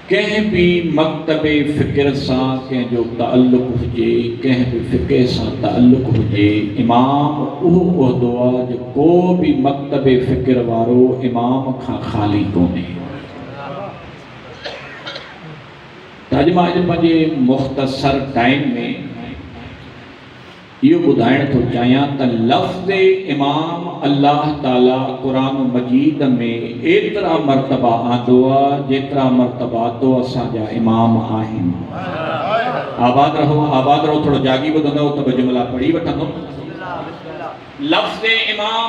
कंहिं भी मकतबे फ़िक्र सां कंहिंजो ताल्लुक़ हुजे कंहिं भी फ़िक्र सां ताल्लुक़ हुजे इमाम उहो उहिदो आहे जो को भी मकतबे फ़िक्र वारो इमाम खां ख़ाली कोन्हे अॼु मां पंहिंजे मुख़्तसर टाइम में इहो ॿुधाइण थो चाहियां त लफ़्ज़ इमाम अल्लाह ताला क़ुरान मजीद में एतिरा मर्तबा आंदो आहे जेतिरा मर्तबा तो असांजा इमाम आहिनि आबाद रहो थोरो जागी ॿुधंदव त जुमिला पढ़ी वठंदुमि लफ़्ज़ इमाम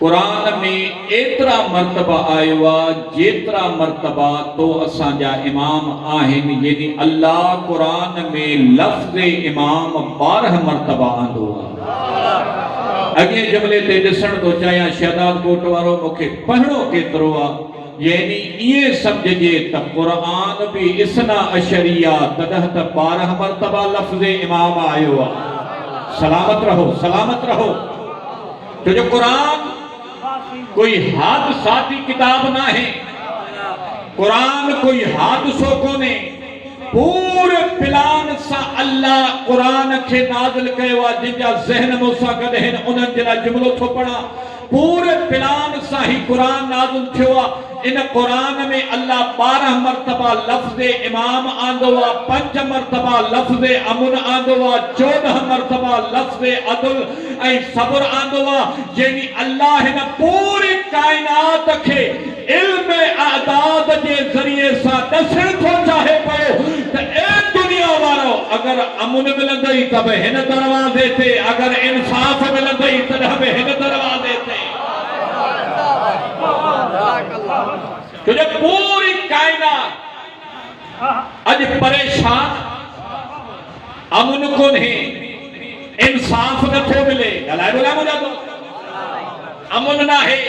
क़ुरान में एतिरा मर्तबा आयो आहे जेतिरा मर्तबा तो असांजा इमाम आहिनि यानी अल्लाह क़ुरान में लफ़्ज़ इमाम 12 मर्तबा आंदो आहे अॻे जुमिले ते ॾिसण थो चाहियां शहदाद कोट वारो मूंखे पढ़णो केतिरो आहे यानी इहे सम्झजे त क़ुरान बि इसना अशरिया तॾहिं त 12 मर्तबा लफ़्ज़ इमाम आयो आहे सलामत रहो, सलामत रहो। तो जो कुरान कोई हादसाती किताब ना है, कुरान कोई हादसों को ने पूरे प्लान सा अल्लाह कुरान के नाज़िल कयो आ, जिनजा ज़हन मूसा गद हैं उन्हनि जे लाइ जुमलो थो पढ़ा। पूरे प्लान सा ही कुरान नाज़िल थियो आ। इन कुरान में अल्लाह 12 मरतबा लफ्ज़ इमाम आंदो आ, 5 मरतबा लफ्ज़ अमुन आंदो आ, 14 मरतबा लफ्ज़ अदल ऐं सब्र आंदो आ। यानी अल्लाह हिन पूरी कायनात के इल्म आदाद के जरिए सा दसण थो चाहे पियो त ए दुनिया वारो अगर अमुन मिलंदई त बि हिन दरवाज़े ते, अगर इंसाफ मिलंदई त बि हिन दरवाज़े ते। तुझे पूरी कायनात अज परेशान अमुन को नहीं, इंसाफ न थो मिले। गलाए बोला मुझे तो अमुन ना है,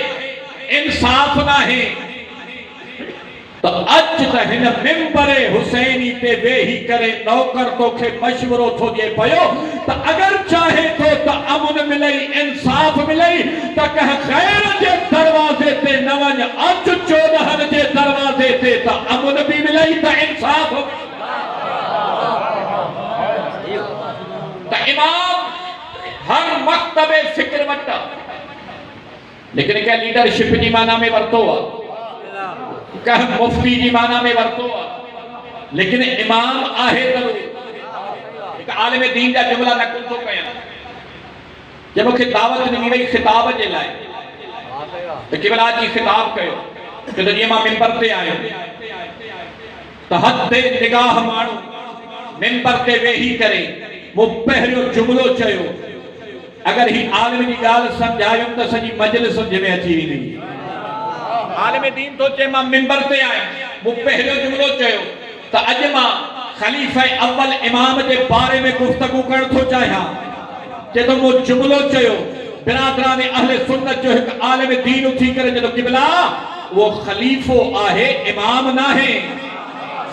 इंसाफ ना है। तो अज त हिन मिंबरे हुसैनी ते वेही करे नौकर तोखे मशवरो थो जे पयो त अगर चाहे तो त अमुन मिलई, इंसाफ मिलई त कह खैर जे दरवाजे ते न वञ, अच 14 जे दरवाजे ते त अमुन भी मिलई त इंसाफ। त इमाम हर मकतबे फिक्र वटा, लेकिन क्या लीडरशिप जी माना में वरतो आ, कह मुफ्ती जी माना में वरतो आ, लेकिन इमाम आहे ज़रूर। एक आलिम दीन जा जुमला नकुल तो कया जब मूंखे दावत ॾिनी वई खिताब जे लाइ त केवल जी खिताब कयो कि जीअं मां मिंबर ते आयो त हद ते निगाह माण्हू मिंबर ते वेही करे मूं पहिरियों जुमलो चयो, अगर ही आलिम जी ॻाल्हि सम्झायुमि त सॼी मजलिस सम्झ में अची वेंदी। आलिम दीन तो चे मां मिंबर ते आयो, मूं पहिरियों जुमलो चयो त अॼु मां खलीफ़ा अव्वल इमाम जे बारे में गुफ्तगू करण थो चाहियां। जे तो मूं जुमलो चयो बिरादरान अहले सुन्नत जो एक आलिम दीन उठी करे जदो क़िबला वो खलीफो आहे, इमाम ना है।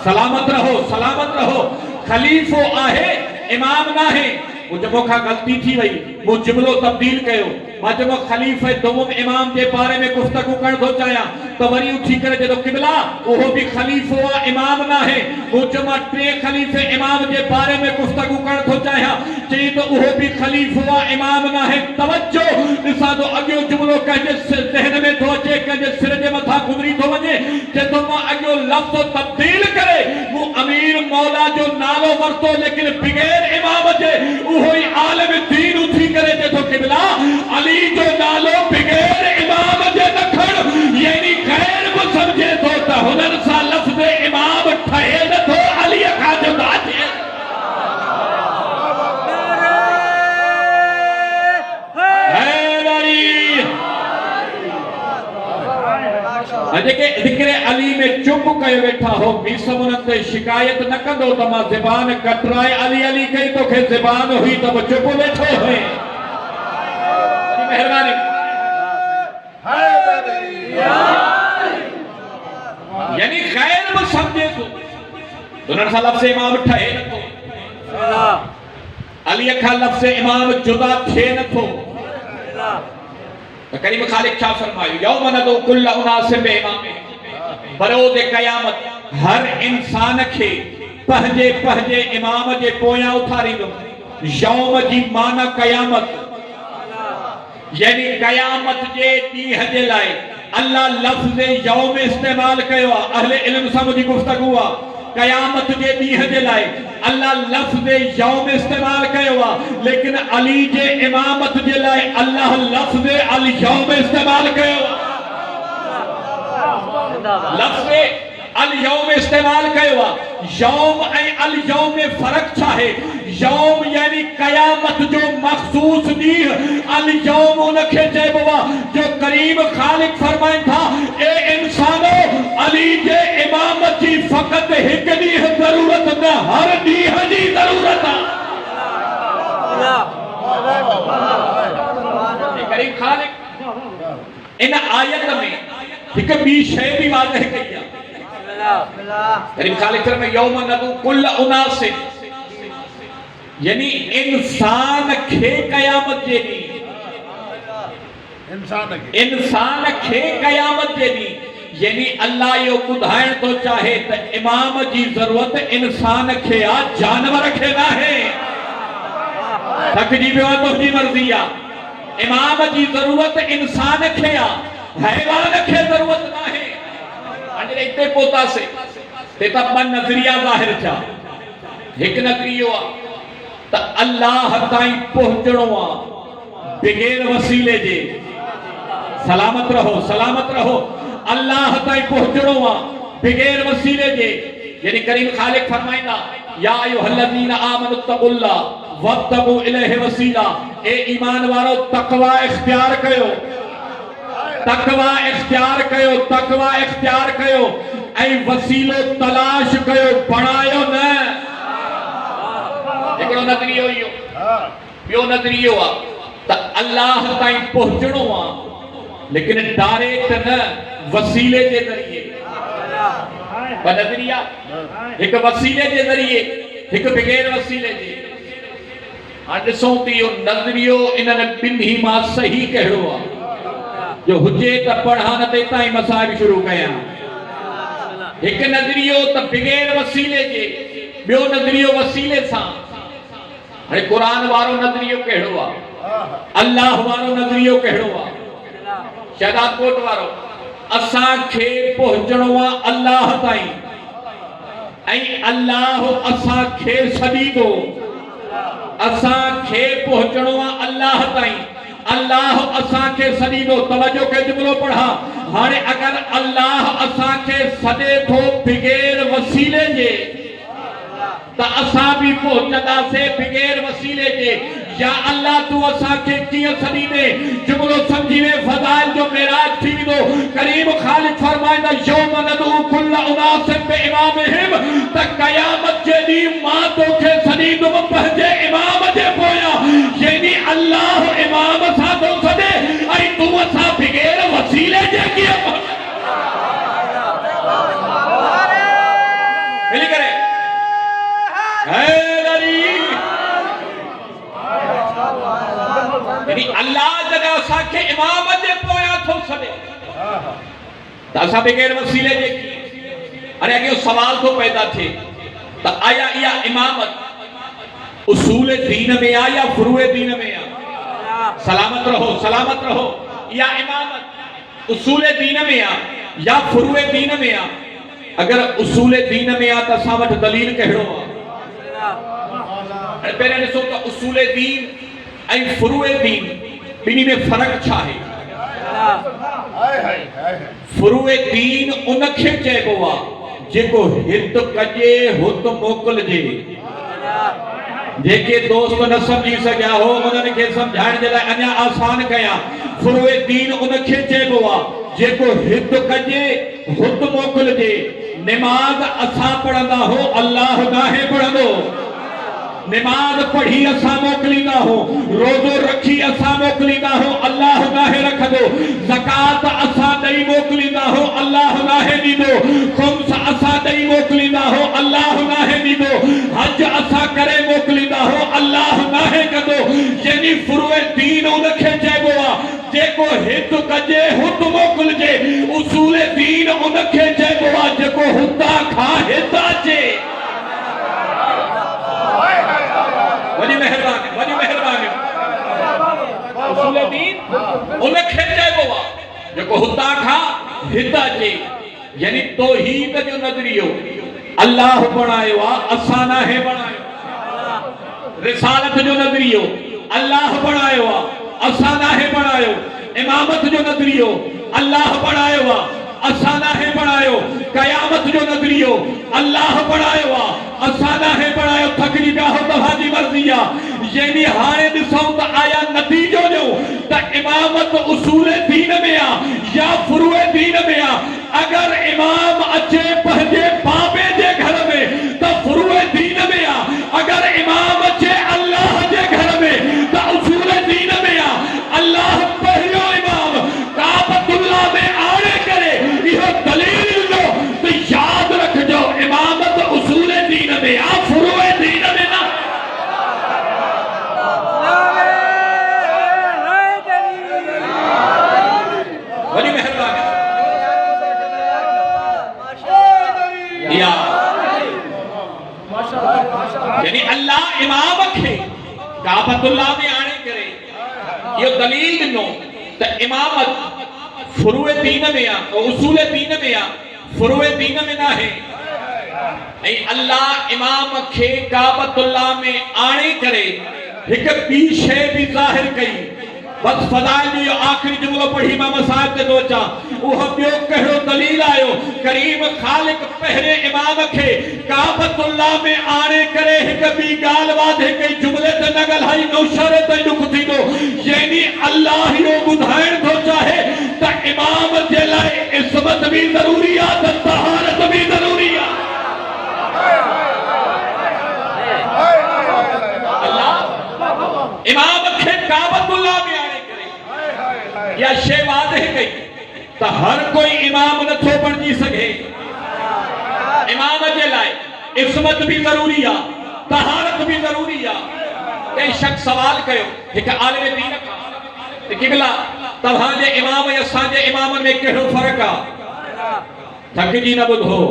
सलामत रहो, सलामत रहो। खलीफो आहे, इमाम ना है। वो जब मोखा गलती थी वही वो जुमलो तब्दील कयो, मां जब खलीफे दोम इमाम के बारे में गुफ्तगू कर दो चाया तो वरी उठी करे जदो क़िबला वो भी खलीफो आ, इमाम ना है। वो जब टे खलीफे इमाम के बारे में गुफ्तगू कर दो चाया चई तो वो भी खलीफो आ, इमाम ना है। तवज्जो दिसा तो अगो जुमलो कजे ज़हन में तो अचे, कजे सिर जे मथा गुजरी तो वने जे तो मां अगो लफ्ज़ तब्दील करे वो अमीर मौला जो नालो वरतो, लेकिन बगैर इमाम जे वही आलिम दीन उठी करे जे तो क़िबला अली जो नालो बगैर इमाम जे नखण, यानी गैर को समझे तो त हुनन सा लफ्ज़ इमाम ठहे न तो अली का जुदा थे। अजे के ज़िक्र अली में चुप कयो वेठा हो, बीसमुन ते शिकायत न कंदो त मां ज़बान कतराए अली अली कई तो के ज़बान हुई त चुप वेठो है। मेहरबानी यानी खैर में समझे तो उन्हनि सां लफ्ज़ इमाम ठहे नथो, अली खां लफ्ज़ इमाम जुदा थिए नथो। तो करीम खालिक छा फरमायो, यौम नदू कुल्ल उनासिम बिइमामिहिम, बरोज़ क़यामत हर इंसान के पहजे पहजे इमाम जे पोयां उथारींदुमि। यौम जी माना क़यामत, यानी क़यामत जे ॾींहं जे लाइ अल्लाह लफ्ज़ यौम इस्तेमाल कयो आहे। अहले इल्म सां मुंहिंजी गुफ़्तगू आहे, क़यामत जे ॾींहं जे लाइ अल्लाह लफ्ज़ यौम इस्तेमाल कयो आहे, लेकिन अली जे इमामत जे लाइ अल्लाह लफ्ज़ अल यौम इस्तेमाल कयो आहे। लफ्ज़ अल यौम इस्तेमाल कयो आहे। यौम ऐं अल यौम में फ़र्क़ छा है? यौम यानी क़यामत जो मख़सूस ॾींहुं, अल यौम उनखे चइबो आहे जो करीम ख़ालिक फरमाइनि था, ए इंसानो अली जे इमामत जी फ़क़त हिकु ॾींहुं ज़रूरत न, हर ॾींहं जी ज़रूरत आहे। करीम ख़ालिक इन आयत में हिकु ॿी शइ बि वाज़ह कई आहे। करीम ख़ालिक में यौम नदू कुल्ल उनासिम, यानी इंसान खे कयामत जे दी इंसान खे कयामत जे दी यानी अल्लाह यो ॿुधाइण तो चाहे त इमाम जी जरूरत इंसान खे आ जानवर खे ना है थकजी पियो तुंहिंजी मर्ज़ी आ इमाम जी जरूरत इंसान खे आ हैवान खे जरूरत ना है अॼु इते पहुतासीं ते त ॿ नज़रिया ज़ाहिर थिया हिकु नज़रियो आ त अल्लाह ताईं पहुचणो आ बगैर वसीले जे सलामत रहो अल्लाह ताईं पहुचणो आ बगैर वसीले जे यानी करीम खालिक फरमाइंदा या अय्युहल्लज़ीना आमनु तक़ुल्लाह वब्तगू इलैहि वसीला ए ईमान वारो तक़वा इख्तियार कयो ऐं वसीलो तलाश कयो बणायो न हिकिड़ो नज़रियो इहो ॿियो नज़रियो आ त अल्लाह ताईं पहुचणो आ लेकिन डायरेक्ट न वसीले जे ज़रिए ॿ नज़रिया हिकु वसीले जे ज़रिए हिकु बगैर वसीले जे हाणे ॾिसूं त इहो नज़रियो इन्हनि ॿिन्ही मां सही कहिड़ो आहे जो हुजे त पढ़ा न ते ताईं मसाइल शुरू कयां हिकु नज़रियो त बगैर वसीले जे ॿियो नज़रियो वसीले सां हाणे क़ुरान वारो नज़रियो कहिड़ो आहे अल्लाह वारो नज़रियो कहिड़ो आहे शहदादकोट वारो असांखे पहुचणो आहे अल्लाह ताईं ऐं अल्लाह असांखे सॾींदो असांखे पहुचणो आहे अल्लाह ताईं अल्लाह असांखे सॾींदो तवजो के जुमलो पढ़ा हाणे अगर अल्लाह असांखे सॾे थो बगैर वसीले जे त असां भी पहुचंदासीं बगैर वसीले जे या अल्लाह तू असांखे कीअं सॾींदे जुमलो सम्झी वे फज़ाइल जो मेराज थी वेंदो करीम खालिक फरमाईंदा यौम नदू कुल्ल उनासिन बिइमामिहिम त क़यामत जे ॾींहुं मां तोखे सॾींदुमि पंहिंजे इमाम जे पोयां यानी अल्लाह इमाम सां थो सॾे ऐं तू असां बगैर वसीले जे कीअं मिली करे यानी अल्लाह जॾहिं असांखे इमाम जे पोयां थो सॾे त असां बगैर वसीले जे अरे अॻे सवाल थो पैदा थिए त आया इहा इमामत उसूल दीन में आ या फुरूए दीन में आ सलामत रहो इहा इमामत उसूल दीन में आ या फुरूए दीन में आ अगर उसूल दीन में आ त असां वटि दलील कहिड़ो आहे पहिरियों ॾिसो त उसूल दीन ऐं फुरूए दीन ॿिन्ही में फ़र्क़ु छा आहे फुरूए दीन उनखे चइबो आहे जेको हित कजे हुत मोकिलजे जेके दोस्त न समझी सघिया हो उन्हनि खे समझाइण जे लाइ अञा आसान कया फुरूए दीन उनखे चइबो आहे जेको हित कजे हुत मोकिलजे नमाज असां पढ़ंदा हो अल्लाह नाहे पढ़ंदो नमाज पढ़ी असां मोकिलींदा हो रोज़ो रखी असां मोकिलींदा हो अल्लाह नाहे रखंदो ज़कात असां ॾेई मोकिलींदा हो अल्लाह नाहे ॾींदो ख़ुम्स असां ॾेई मोकिलींदा हो अल्लाह नाहे ॾींदो हज असां करे मोकिलींदा हो अल्लाह नाहे कंदो यानी फुरूए दीन उनखे चइबो आहे जेको हित कजे हुत मोकिलजे उसूल दीन उनखे चइबो आहे जेको हुतां खां हित अचे वॾी महिरबानी उसूल दीन उनखे चइबो आहे जेको हुतां खां हित अचे यानी तौहीद जो नज़रियो अल्लाह बणायो आहे असां नाहे बणायो रिसालत जो नज़रियो अल्लाह बणायो आहे असां नाहे बणायो इमामत जो नज़रियो अल्लाह बणायो आहे असां नाहे बणायो क़यामत जो नज़रियो अल्लाह बणायो आहे असां नाहे बणायो थकजी पिया हो तव्हांजी मर्ज़ी आहे यानी हाणे ॾिसूं त आया नतीजो ॾियो त इमामत उसूल दीन में आहे या फुरूए दीन में आहे अगर इमाम अचे पंहिंजे बाबे जे घर में त फुरूए दीन में आहे अगर इमाम अचे अल्लाह जे घर में त उसूल दीन में आहे अल्लाह पहिरियों इमाम काबतुल्लाह में आणे करे इहो दलील ॾिनो त यादि रखजो इमामत उसूल दीन में आहे फुरूए दीन में न अल्लाह इमाम खे काबतुल्लाह में आने करे ये दलील नो त इमामत फुरुए दीन में आ उसूले दीन में आ फुरुए दीन में ना है ऐ अल्लाह इमाम खे काबतुल्लाह में आने करे एक बी शे भी जाहिर कई बस फदाइल जो आखिरी जुमलो पढ़ी इमाम साहब ते दोचा वो बियो कहिड़ो दलील आयो करीम खालिक पहरे इमाम खे काबतुल्लाह में आने करे एक बी गाल वादे के जुमले ते नगल हई नौशरे ते दुख थींदो यानी अल्लाह यो बुधाइण थो चाहे त इमाम जे लाए इस्मत भी जरूरी आ त तहारत भी जरूरी आ अल्लाह इमाम खे काबतुल्लाह में या शे वादे कई तो हर कोई इमाम न थो बणजी सके इमाम जे लाए इस्मत भी जरूरी आ तहारत भी जरूरी आ कई शख्स सवाल कयो एक आलिम दीन का किबला तव्हां जे इमाम या साजे इमामन में केड़ो फर्क आ थकजी न बुधो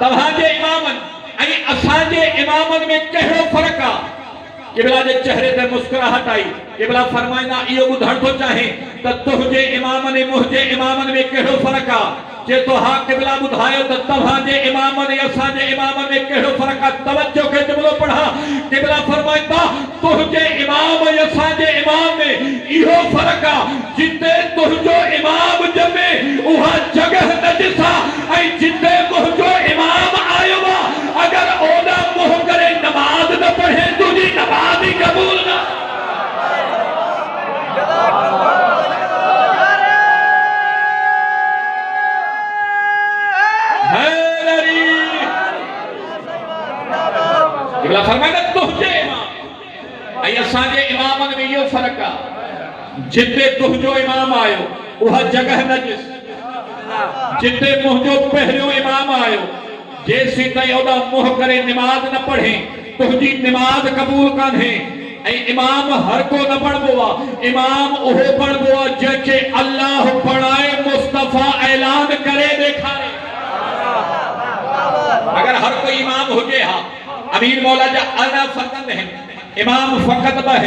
तव्हां जे इमामन ऐ असां जे इमामन में केड़ो फर्क आ किबला जे चेहरे ते मुस्कुराहट आई किबला फरमाइना इयो बुधण तो चाहे त तुझे इमाम ने मुझे इमामन में केड़ो फर्क आ जे तो हा किबला बुधायो त तव्हां जे इमामन या असां जे इमामन में केड़ो फर्क आ तवज्जो के जुमलो पढ़ा किबला फरमाइता तुझे इमाम या असां जे इमाम में इहो फर्क आ जिते तुझो इमाम जमे उहा जगह नजिसा ऐ जिते मुझो इमाम आयो वा अगर ओदा मुंह करे नमाज न पढ़े तुझी नमाज ही कबूल ना किबला फरमाया तुझे इमाम ऐ असां जे इमामन में इहो फर्क आ जिते तुझो इमाम आयो उहा जगह नजिस जिते मुझो पहरियो इमाम आयो जेसी ताईं ओदा मुंह करे नमाज न पढ़े तुझी नमाज कबूल कान्हे ऐ इमाम हर को न पढ़बो आ इमाम ओहो पढ़बो आ जेके अल्लाह पढ़ाए मुस्तफा ऐलान करे देखारे अगर हर कोई इमाम हुजे हा अमीर मौला जा अना फरजंद है इमाम फकत बह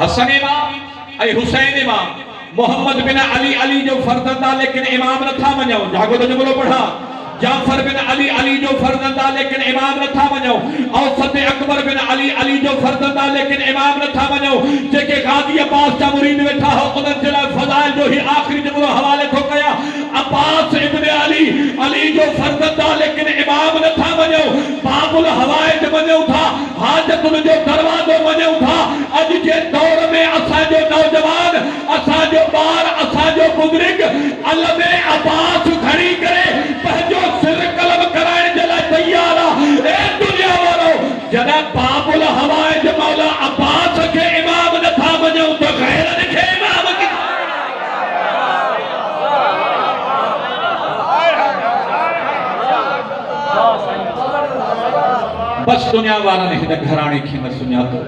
हसन इमाम ऐ हुसैन इमाम मोहम्मद बिन अली अली जो फरजंदा लेकिन इमाम न था मञो जागो तो जुमलो पढ़ा जाफर बिन अली अली जो फरजंदा लेकिन इमाम न था मञो औसत अकबर बिन अली अली जो फरजंदा लेकिन इमाम न था मञो जेके गाजी अब्बास जा मुरीद वेठा हो उनन जे लाइ फज़ाइल जो ही आखिरी जुमलो हवाले थो कया अब्बास इब्न अली अली जो फरजंदा लेकिन इमाम न था मञो बाबुल हवाइज मञो था हाजतुल जो दरवाजो मञो था अज जे दौर में असा जो नौजवान असा जो बार असा जो बुजुर्ग अलमे अब्बास खड़ी करे पंहिंजो सिर कलम कराइण जे लाइ तैयार आ ए दुनिया वारो जॾहिं बाबुल हवाइज मौला अब्बास खे इमाम नथा मञूं त गैरनि खे इमाम बस दुनिया वारनि हिन घराणे खे न सुञातो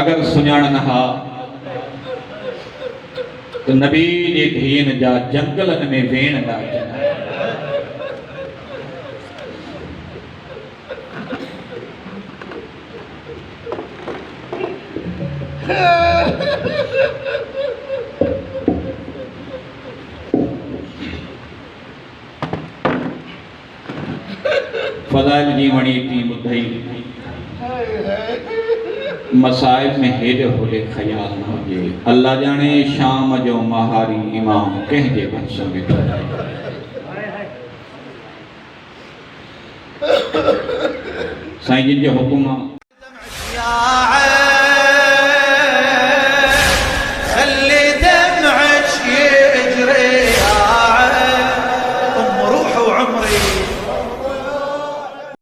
अगर सुञाणनि हा तो नबी जे धीन जा जंगलन में वेण ना फज़ाइल जी वणी थी ॿुधई मसाइब में हेॾे होॾे ख़याल न हुजे अल्लाह जाने शाम जो महारी इमाम कंहिंजे वंश में साईं जिन जो हुकुम